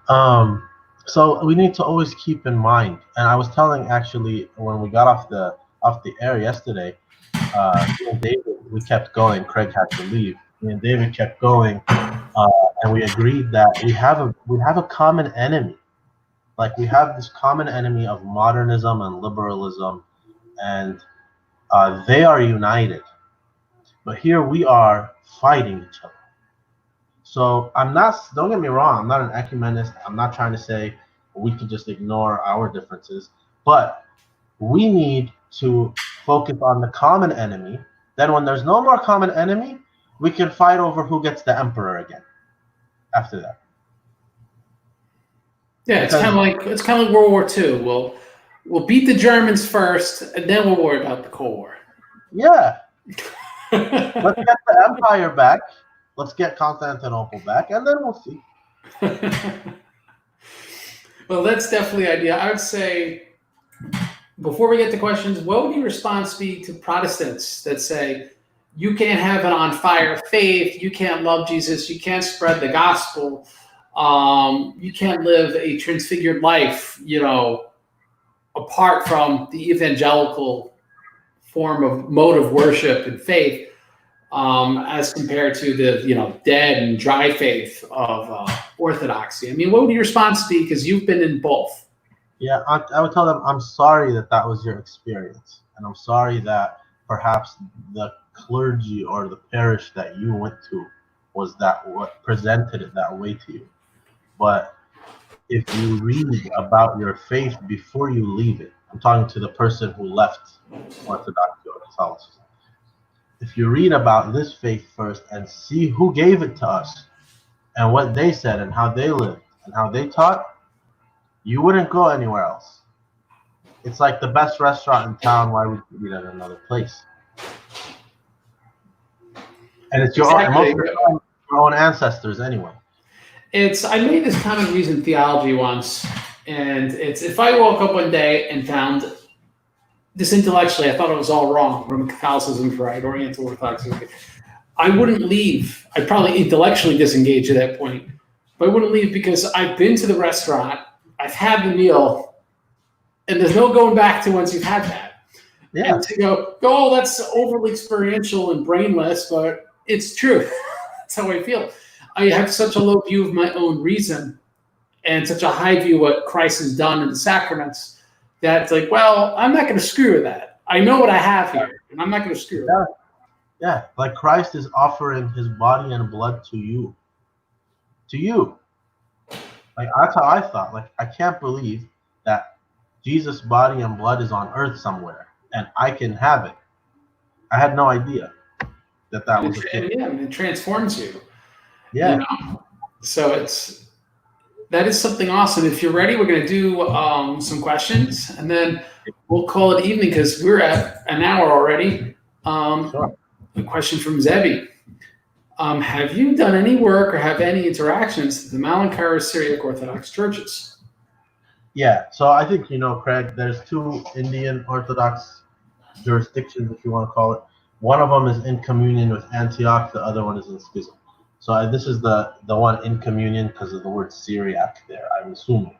Um, so we need to always keep in mind. And I was telling actually when we got off the air yesterday, me and David, we kept going. Craig had to leave. Me and David kept going, and we agreed that we have a common enemy. Like we have this common enemy of modernism and liberalism, and they are united. But here we are fighting each other. So I'm not. Don't get me wrong. I'm not an ecumenist. I'm not trying to say we can just ignore our differences, but we need to focus on the common enemy. Then, when there's no more common enemy, we can fight over who gets the emperor again. After that, Yeah, because it's kind of like World War II. We'll beat the Germans first, and then we'll worry about the Cold War. yeah, let's get the empire back. Let's get Constantinople back, and then we'll see. Well, that's definitely ideal. I would say before we get to questions, what would your response be to Protestants that say you can't have an on fire faith, you can't love Jesus, you can't spread the gospel, you can't live a transfigured life, apart from the evangelical form of mode of worship and faith, as compared to the dead and dry faith of orthodoxy. I mean, what would your response be? Because you've been in both. Yeah, I would tell them I'm sorry that that was your experience, and I'm sorry that perhaps the clergy or the parish that you went to was that what presented it that way to you. But if you read about your faith before you leave it, I'm talking to the person who left Orthodoxy or Catholicism. If you read about this faith first and see who gave it to us and what they said and how they lived and how they taught, you wouldn't go anywhere else. It's like the best restaurant in town. Why would you eat at another place? And it's most Exactly. of the time your own ancestors anyway. I made this common reason theology once, and it's if I woke up one day and found this intellectually, I thought it was all wrong. Roman Catholicism's right, Oriental Orthodoxy. I wouldn't leave. I'd probably intellectually disengage at that point, but I wouldn't leave because I've been to the restaurant, I've had the meal, and there's no going back to once you've had that. Yeah. And to oh, that's overly experiential and brainless, but it's true. That's how I feel. I have such a low view of my own reason and such a high view of what Christ has done in the sacraments that it's like, well, I'm not going to screw with that. I know what I have here, and I'm not going to screw with it. Yeah, like Christ is offering his body and blood to you. To you. Like that's how I thought. Like I can't believe that Jesus' body and blood is on earth somewhere and I can have it. I had no idea that was a thing. Yeah, it transforms you. Yeah. So it's That is something awesome. If you're ready, we're going to do some questions, and then we'll call it evening because we're at an hour already. Sure. A question from Zebi. Have you done any work or have any interactions with the Malankara Syriac Orthodox churches? Yeah. So I think Craig. There's two Indian Orthodox jurisdictions, if you want to call it. One of them is in communion with Antioch. The other one is in schism. So this is the one in communion because of the word Syriac there, I'm assuming.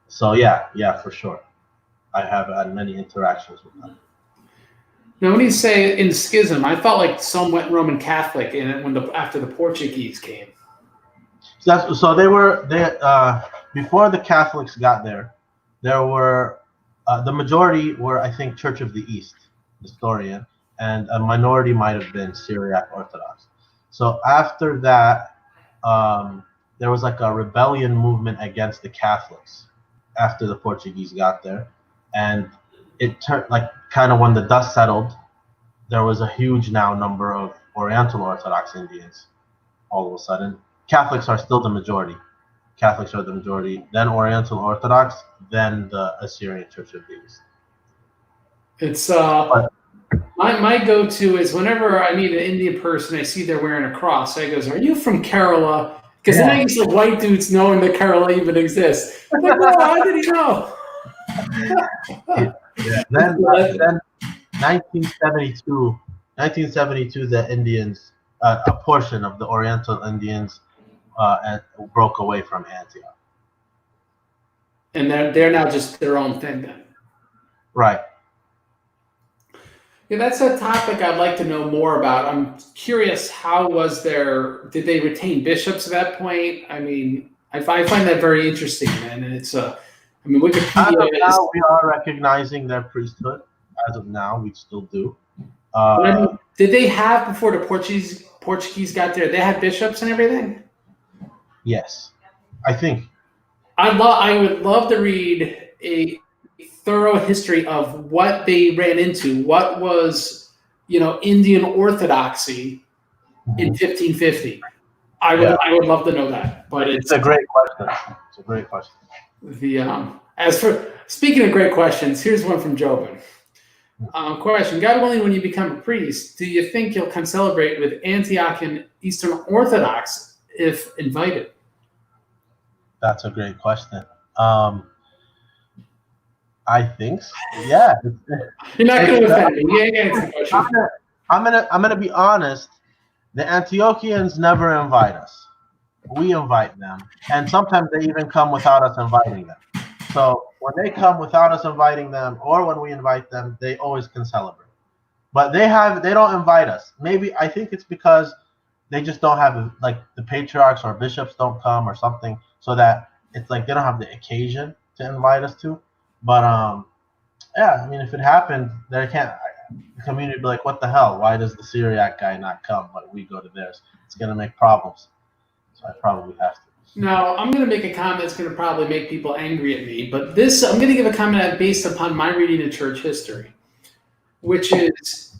So yeah, for sure. I have had many interactions with them. Now, when you say in schism, I felt like some went Roman Catholic in it after the Portuguese came. So they before the Catholics got there. There were the majority were, I think, Church of the East, Nestorian, and a minority might have been Syriac Orthodox. So after that, there was like a rebellion movement against the Catholics after the Portuguese got there, and it turned like kind of when the dust settled, there was a huge now number of Oriental Orthodox Indians. All of a sudden, Catholics are still the majority. Catholics are the majority, then Oriental Orthodox, then the Assyrian Church of the East. It's my go-to is whenever I meet an Indian person, I see they're wearing a cross. I goes, "Are you from Kerala?" Because then I get like white dudes knowing that Kerala even exists. I'm like, well, how did he know? Yeah. Then 1972, the Indians, a portion of the Oriental Indians, broke away from Antioch. And they're now just their own thing then. Right. Yeah, that's a topic I'd like to know more about. I'm curious, did they retain bishops at that point? I mean, I find that very interesting, man. And it's Wikipedia As of now, we are recognizing their priesthood. As of now, we still do. Did they have, before the Portuguese got there, they had bishops and everything? Yes, I think. I would love to read a thorough history of what they ran into. What was, Indian Orthodoxy in 1550? I would love to know that. But it's a great question. It's a great question. As for speaking of great questions, here's one from Jobin. Question: God willing, when you become a priest, do you think you'll concelebrate with Antiochian Eastern Orthodox if invited? That's a great question. I think so. Yeah. You're not going to offend me. You ain't answer the question. I'm gonna be honest. The Antiochians never invite us. We invite them, and sometimes they even come without us inviting them. So when they come without us inviting them, or when we invite them, they always can celebrate. But they don't invite us. Maybe I think it's because they just don't have, like, the patriarchs or bishops don't come or something, so that it's like they don't have the occasion to invite us to. But yeah, I mean, if it happened, the community would be like, what the hell? Why does the Syriac guy not come, but we go to theirs? It's gonna make problems. So I probably have to. Now, I'm going to make a comment that's going to probably make people angry at me, but I'm going to give a comment based upon my reading of church history, which is,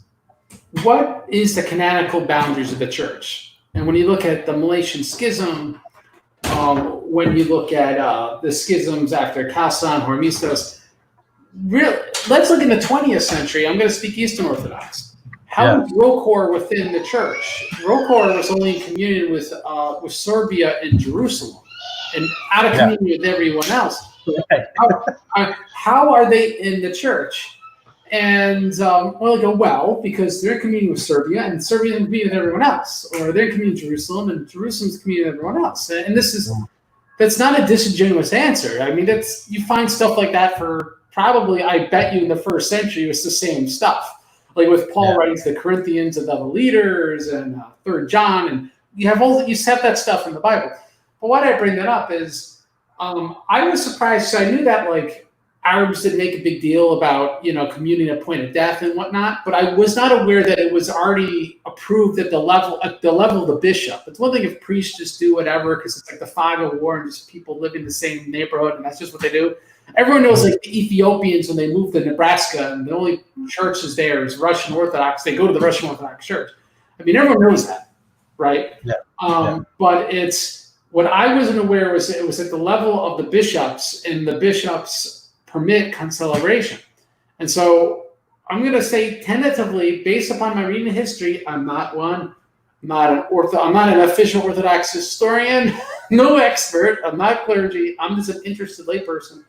what is the canonical boundaries of the church? And when you look at the Malaysian Schism, when you look at the schisms after Khalsan, Hormistos, let's look in the 20th century. I'm going to speak Eastern Orthodox. How was Rokor within the church? Rokor was only in communion with Serbia and Jerusalem, and out of communion with everyone else. How are they in the church? And because they're in communion with Serbia, and Serbia is in communion with everyone else, or they're in communion with Jerusalem, and Jerusalem's in communion with everyone else. And that's not a disingenuous answer. I mean, you find stuff like that for probably, I bet you, in the first century, it was the same stuff. Like with Paul writing to the Corinthians and the leaders and 3 John, and you have that stuff in the Bible. But why did I bring that up is I was surprised because I knew that like Arabs didn't make a big deal about communing at point of death and whatnot, but I was not aware that it was already approved at the level of the bishop. It's one thing if priests just do whatever because it's like the fog of war and just people live in the same neighborhood and that's just what they do. Everyone knows, like, the Ethiopians, when they moved to Nebraska, and the only church is there is Russian Orthodox, they go to the Russian Orthodox Church. I mean, everyone knows that, right? Yeah. But it's What I wasn't aware was it was at the level of the bishops, and the bishops permit concelebration. And so I'm going to say tentatively, based upon my reading of history, I'm not one. I'm not an official Orthodox historian, no expert. I'm not clergy. I'm just an interested layperson.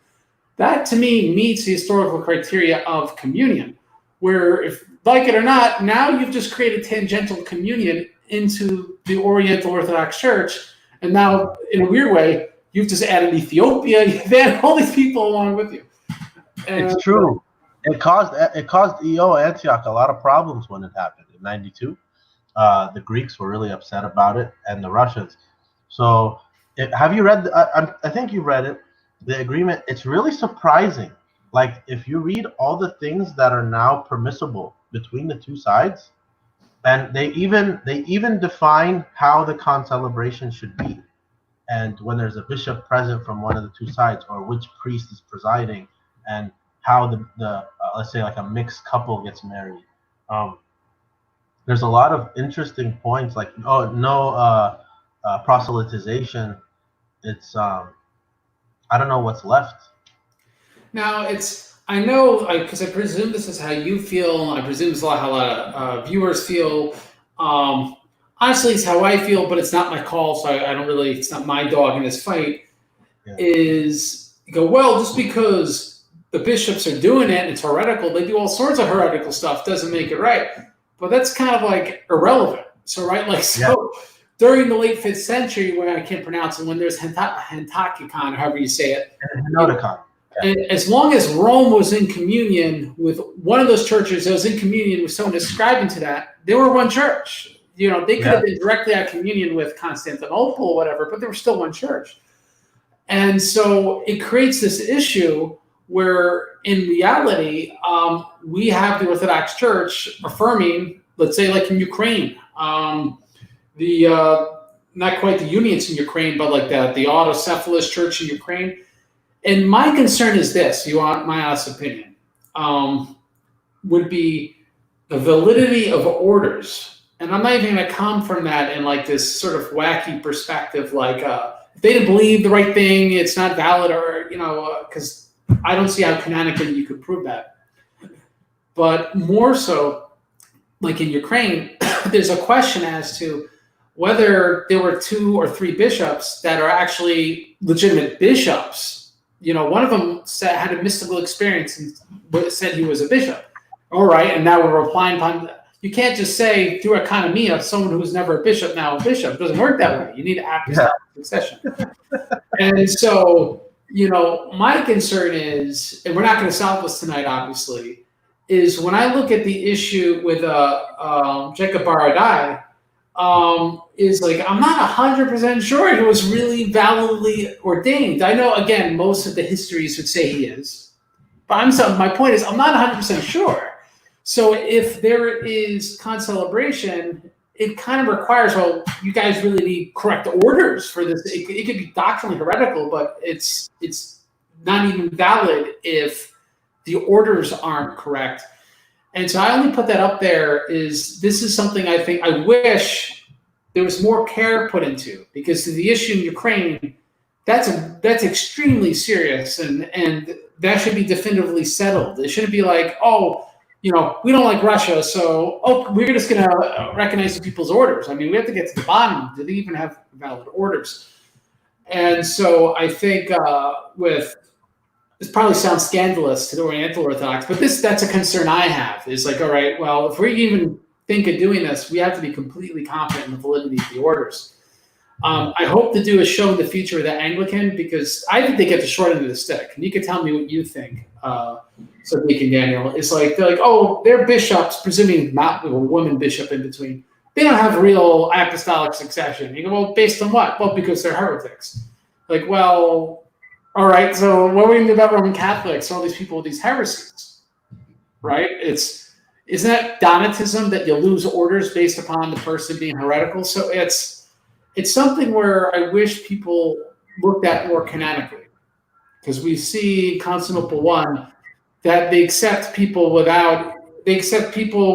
That to me meets the historical criteria of communion, where if like it or not, now you've just created tangential communion into the Oriental Orthodox Church. And now, in a weird way, you've just added Ethiopia, you've added all these people along with you. And it's true. It caused EO Antioch a lot of problems when it happened in '92. The Greeks were really upset about it, and the Russians. So, have you read? I think you read it. The agreement. It's really surprising. Like if you read all the things that are now permissible between the two sides, and they even define how the concelebration should be, and when there's a bishop present from one of the two sides, or which priest is presiding, and how the let's say like a mixed couple gets married. There's a lot of interesting points, like no proselytization. It's I don't know what's left. now I know because I presume this is how you feel. I presume it's how a lot of viewers feel. Honestly, it's how I feel, but it's not my call, so I don't really. It's not my dog in this fight. Yeah. Is you go well just because the bishops are doing it and it's heretical. They do all sorts of heretical stuff. Doesn't make it right. But that's kind of like irrelevant. So during the late 5th century, where I can't pronounce it, when there's Hentakikon, however you say it. Henoticon. And as long as Rome was in communion with one of those churches that was in communion with someone ascribing to that, they were one church. They could have been directly out of communion with Constantinople or whatever, but they were still one church. And so it creates this issue where in reality, we have the Orthodox Church affirming, let's say like in Ukraine, not quite the unions in Ukraine, but like the autocephalous church in Ukraine. And my concern is this, you want my honest opinion, would be the validity of orders. And I'm not even going to come from that in like this sort of wacky perspective, like if they didn't believe the right thing, it's not valid, or, because I don't see how canonically you could prove that. But more so, like in Ukraine, there's a question as to whether there were 2 or 3 bishops that are actually legitimate bishops. One of them had a mystical experience and said he was a bishop. All right, and now we're replying upon. You can't just say through economia, someone who's never a bishop now a bishop. It doesn't work that way. You need apostolic succession. And so, my concern is, and we're not going to solve this tonight, obviously, is when I look at the issue with Jacob Baradai, is like I'm not 100% sure he was really validly ordained. I know, again, most of the histories would say he is, but my point is I'm not 100% sure. So if there is concelebration, it kind of requires, well, you guys really need correct orders for this. It could be doctrinally heretical, but it's not even valid if the orders aren't correct. And so I only put that up there this is something I wish there was more care put into, because the issue in Ukraine, that's extremely serious, and that should be definitively settled. It shouldn't be like, we don't like Russia, so we're just going to recognize the people's orders. I mean, we have to get to the bottom. Do they even have valid orders? And so I think this probably sounds scandalous to the Oriental Orthodox, but that's a concern I have. Is like, all right, well, if we even think of doing this, we have to be completely confident in the validity of the orders. I hope to do a show in the future with the Anglican, because I think they get the short end of the stick. And you can tell me what you think, Subdeacon Daniel. It's like, they're like, they're bishops, presuming not a woman bishop in between. They don't have real apostolic succession. You go, well, based on what? Well, because they're heretics. Like, well, all right, so what are we going to do about Roman Catholics, all these people with these heresies, right? Isn't that Donatism, that you lose orders based upon the person being heretical? So it's something where I wish people looked at more canonically, because we see Constantinople I that they accept people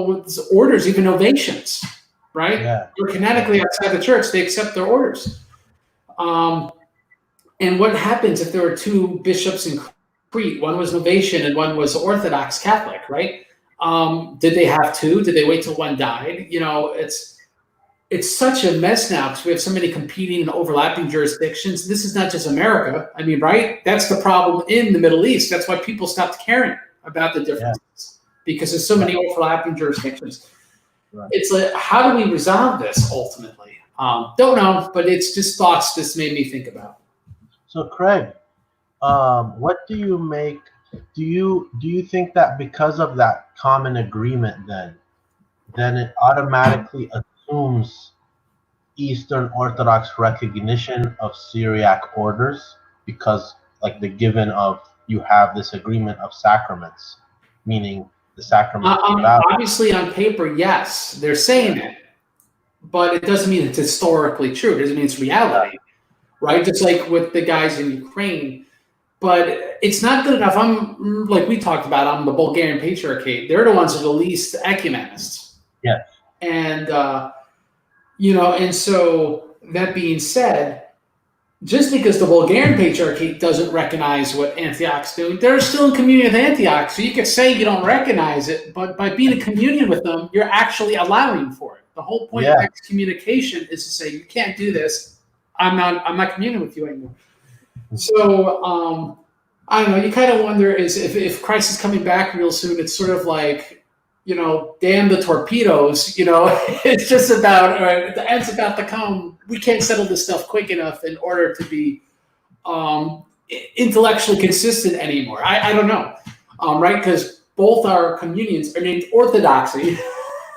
with orders, even novations, right? Yeah. They're canonically outside the church, they accept their orders. And what happens if there are two bishops in Crete? One was Novatian and one was Orthodox Catholic, right? Did they have two? Did they wait till one died? It's such a mess now because we have so many competing and overlapping jurisdictions. This is not just America. I mean, right? That's the problem in the Middle East. That's why people stopped caring about the differences because there's so many overlapping jurisdictions. Right. It's like, how do we resolve this ultimately? Don't know, but it's just thoughts this made me think about. So, Craig, what do you make? Do you think that because of that common agreement, then it automatically assumes Eastern Orthodox recognition of Syriac orders because, like, the given of you have this agreement of sacraments, meaning the sacraments. Obviously, on paper, yes, they're saying it, but it doesn't mean it's historically true. It doesn't mean it's reality, right? Just like with the guys in Ukraine. But it's not good enough. I'm, like we talked about, I'm the Bulgarian Patriarchate. They're the ones that are the least ecumenists. Yeah. And, and so that being said, just because the Bulgarian Patriarchate doesn't recognize what Antioch's doing, they're still in communion with Antioch. So you could say you don't recognize it, but by being in communion with them, you're actually allowing for it. The whole point of excommunication is to say, you can't do this. I'm not communing with you anymore. So I don't know. You kind of wonder is if Christ is coming back real soon. It's sort of like, damn the torpedoes. It's just about the end's about to come. We can't settle this stuff quick enough in order to be intellectually consistent anymore. I don't know, right? Because both our communions are named orthodoxy.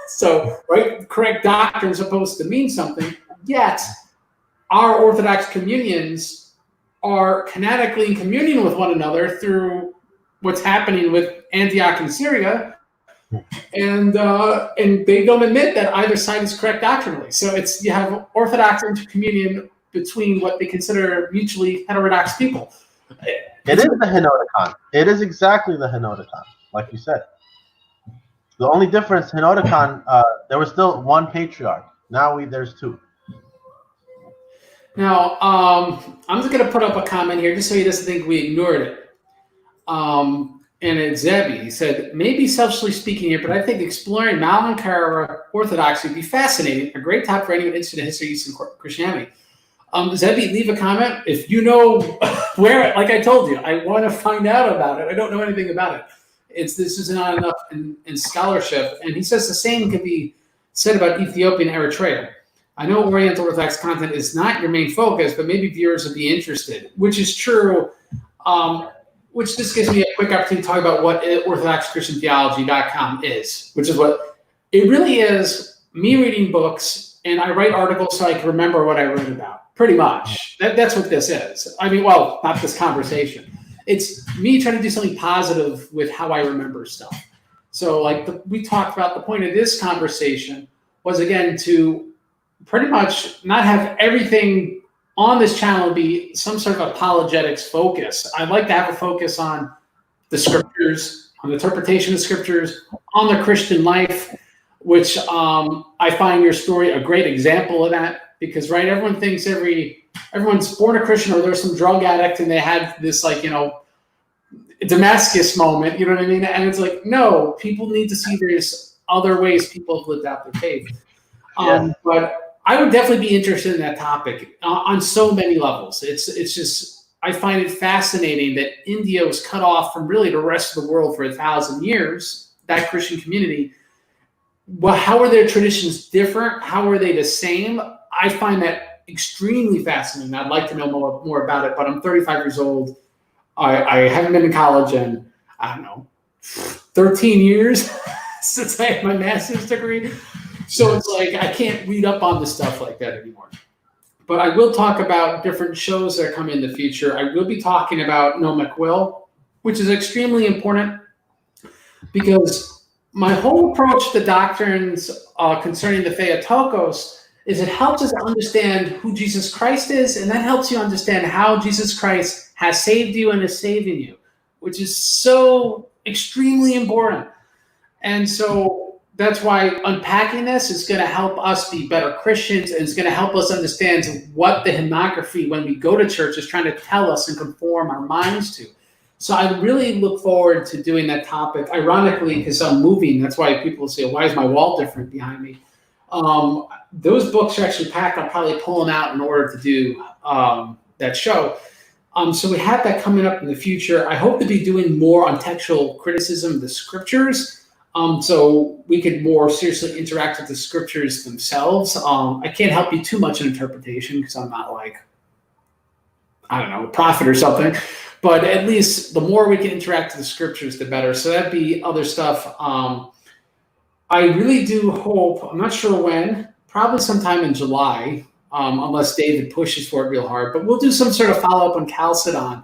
So, right, correct doctrine is supposed to mean something. Yet, our Orthodox communions are canonically in communion with one another through what's happening with Antioch and Syria, and they don't admit that either side is correct doctrinally. So you have Orthodox intercommunion between what they consider mutually heterodox people. It is the Henoticon. It is exactly the Henoticon, like you said. The only difference, Henoticon, there was still one patriarch. Now there's two. Now, I'm just going to put up a comment here just so he doesn't think we ignored it. And it's Zebi. He said, maybe selfishly speaking here, but I think exploring Malankara Orthodoxy would be fascinating. A great topic for anyone interested in history of Eastern Christianity. Zebi, leave a comment. If you know where, like I told you, I want to find out about it. I don't know anything about it. This is not enough in scholarship. And he says the same can be said about Ethiopia and Eritrea. I know Oriental Orthodox content is not your main focus, but maybe viewers would be interested, which is true. Which this gives me a quick opportunity to talk about what OrthodoxChristianTheology.com is, which is what it really is. Me reading books, and I write articles so I can remember what I wrote about. Pretty much, that's what this is. I mean, well, not this conversation. It's me trying to do something positive with how I remember stuff. So, like we talked about, the point of this conversation was again to pretty much not have everything on this channel be some sort of apologetics focus. I'd like to have a focus on the scriptures, on the interpretation of scriptures, on the Christian life, which I find your story a great example of that. Because, right, everyone thinks everyone's born a Christian or there's some drug addict and they had this, Damascus moment, you know what I mean? And it's like, no, people need to see there's other ways people have lived out their faith. But I would definitely be interested in that topic on so many levels. It's just, I find it fascinating that India was cut off from really the rest of the world for 1,000 years, that Christian community. Well, how are their traditions different? How are they the same? I find that extremely fascinating. I'd like to know more about it, but I'm 35 years old. I haven't been in college in, 13 years since I had my master's degree. So it's like I can't read up on the stuff like that anymore. But I will talk about different shows that are coming in the future. I will be talking about Gnomic Will, which is extremely important because my whole approach to doctrines concerning the Theotokos is it helps us understand who Jesus Christ is, and that helps you understand how Jesus Christ has saved you and is saving you, which is so extremely important. And so that's why unpacking this is going to help us be better Christians, and it's going to help us understand what the hymnography, when we go to church, is trying to tell us and conform our minds to. So I really look forward to doing that topic. Ironically, because I'm moving, that's why people say, "Why is my wall different behind me?" Those books are actually packed. I'll probably pull them out in order to do that show. So we have that coming up in the future. I hope to be doing more on textual criticism of the scriptures. So we could more seriously interact with the scriptures themselves. I can't help you too much in interpretation because I'm not like, I don't know, a prophet or something. But at least the more we can interact with the scriptures, the better. So that'd be other stuff. I really do hope, I'm not sure when, probably sometime in July, unless David pushes for it real hard. But we'll do some sort of follow-up on Chalcedon.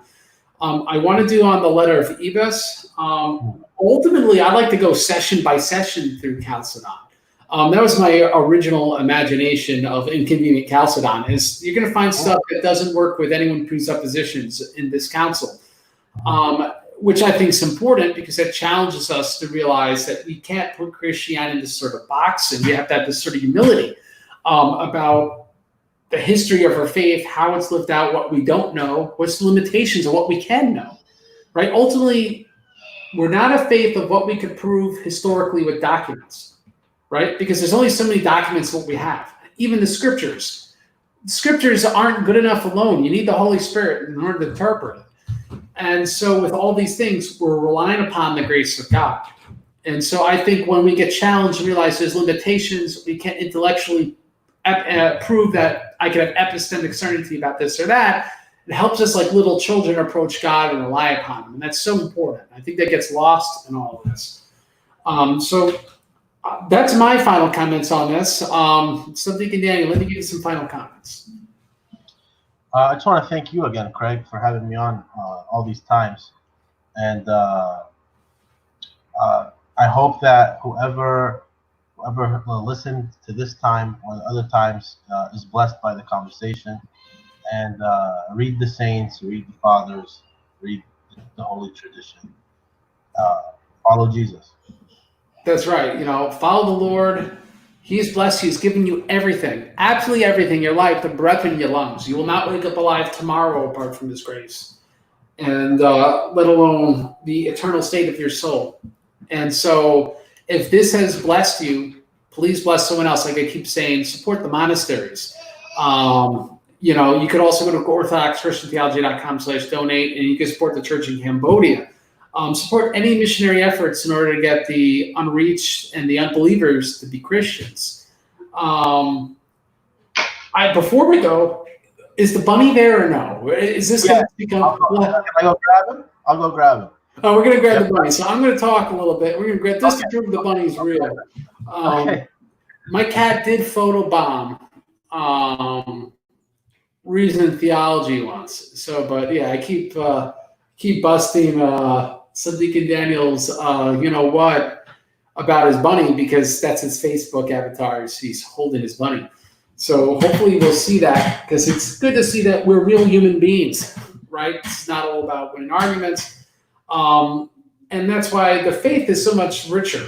I want to do on the letter of Ebus. Ultimately, I'd like to go session by session through Chalcedon. That was my original imagination of Inconvenient Chalcedon, is you're going to find stuff that doesn't work with anyone's presuppositions in this council, which I think is important because it challenges us to realize that we can't put Christianity in this sort of box, and we have to have this sort of humility about the history of our faith, how it's lived out, what we don't know, what's the limitations of what we can know, right? Ultimately, we're not a faith of what we could prove historically with documents, right? Because there's only so many documents that we have. Even the scriptures. Scriptures aren't good enough alone. You need the Holy Spirit in order to interpret it. And so with all these things, we're relying upon the grace of God. And so I think when we get challenged and realize there's limitations, we can't intellectually prove that I can have epistemic certainty about this or that. It helps us like little children approach God and rely upon him. And that's so important. I think that gets lost in all of this. So that's my final comments on this. Subdeacon Daniel, let me give you some final comments. I just want to thank you again, Craig, for having me on all these times. And I hope that whoever listened to this time or other times is blessed by the conversation. And read the saints, read the fathers, read the holy tradition. Follow Jesus. That's right. Follow the Lord. He's blessed you. He's given you everything, absolutely everything, your life, the breath in your lungs. You will not wake up alive tomorrow apart from his grace, and let alone the eternal state of your soul. And so if this has blessed you, please bless someone else. Like I keep saying, support the monasteries. You could also go to orthodoxchristiantheology.com/donate, and you can support the church in Cambodia. Support any missionary efforts in order to get the unreached and the unbelievers to be Christians. Before we go, is the bunny there or no? Is this going to become? Can I go grab him? I'll go grab him. Oh, we're going to grab the bunny. So I'm going to talk a little bit. We're going to grab this to prove the bunny's real. My cat did photobomb Reason and Theology once. So, but yeah, I keep busting Subdeacon Daniel's, about his bunny, because that's his Facebook avatar. He's holding his bunny. So hopefully we'll see that, because it's good to see that we're real human beings, right? It's not all about winning arguments. And that's why the faith is so much richer.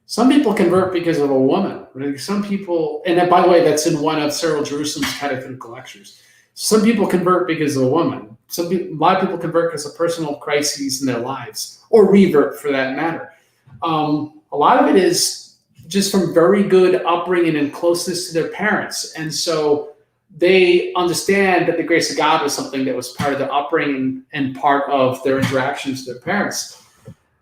Some people convert because of a woman. Right? Some people, and then, by the way, that's in one of Cyril Jerusalem's catechetical lectures. Some people convert because of a woman. A lot of people convert because of personal crises in their lives, or revert for that matter. A lot of it is just from very good upbringing and closeness to their parents. And so they understand that the grace of God was something that was part of their upbringing and part of their interactions with their parents.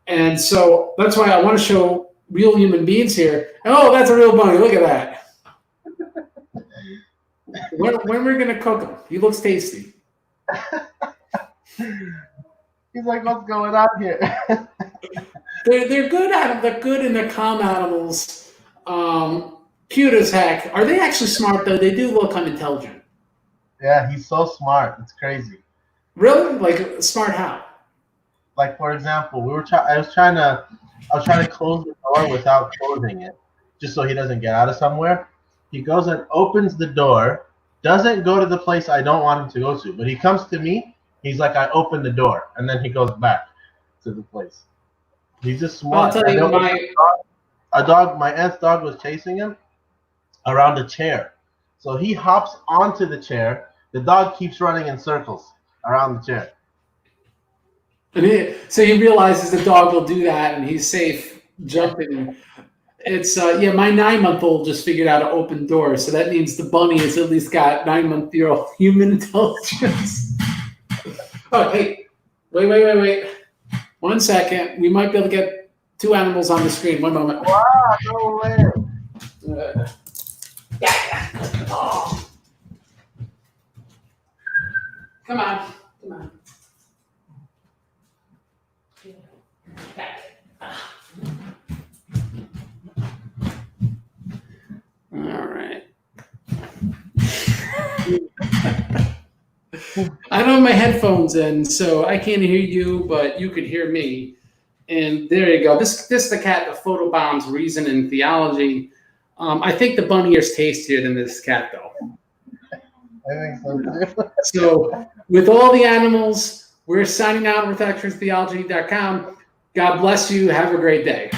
And so that's why I want to show real human beings here. Oh, that's a real bunny. Look at that. When we're going to cook him? He looks tasty. He's like, what's going on here? They're good at them. They're good and they're calm animals. Cute as heck. Are they actually smart, though? They do look unintelligent. Yeah, he's so smart. It's crazy. Really? Like, smart how? Like, for example, I was trying to close the door without closing it, just so he doesn't get out of somewhere. He goes and opens the door, doesn't go to the place I don't want him to go to, but he comes to me. He's like, I opened the door, and then he goes back to the place. He's just smart. I'll tell you, my aunt's dog was chasing him around a chair. So he hops onto the chair. The dog keeps running in circles around the chair. So he realizes the dog will do that, and he's safe jumping. It's my 9-month-old just figured out to open doors, so that means the bunny has at least got 9-month-year-old human intelligence. Oh, hey, wait. 1 second. We might be able to get 2 animals on the screen. 1 moment. Wow, no way. Oh. Come on. All right. I don't have my headphones in, so I can't hear you, but you could hear me. And there you go. This is the cat that photobombs reason and theology. I think the bunny is tastier than this cat, though. I think so too. So, with all the animals, we're signing out with ExtraTheology.com. God bless you. Have a great day.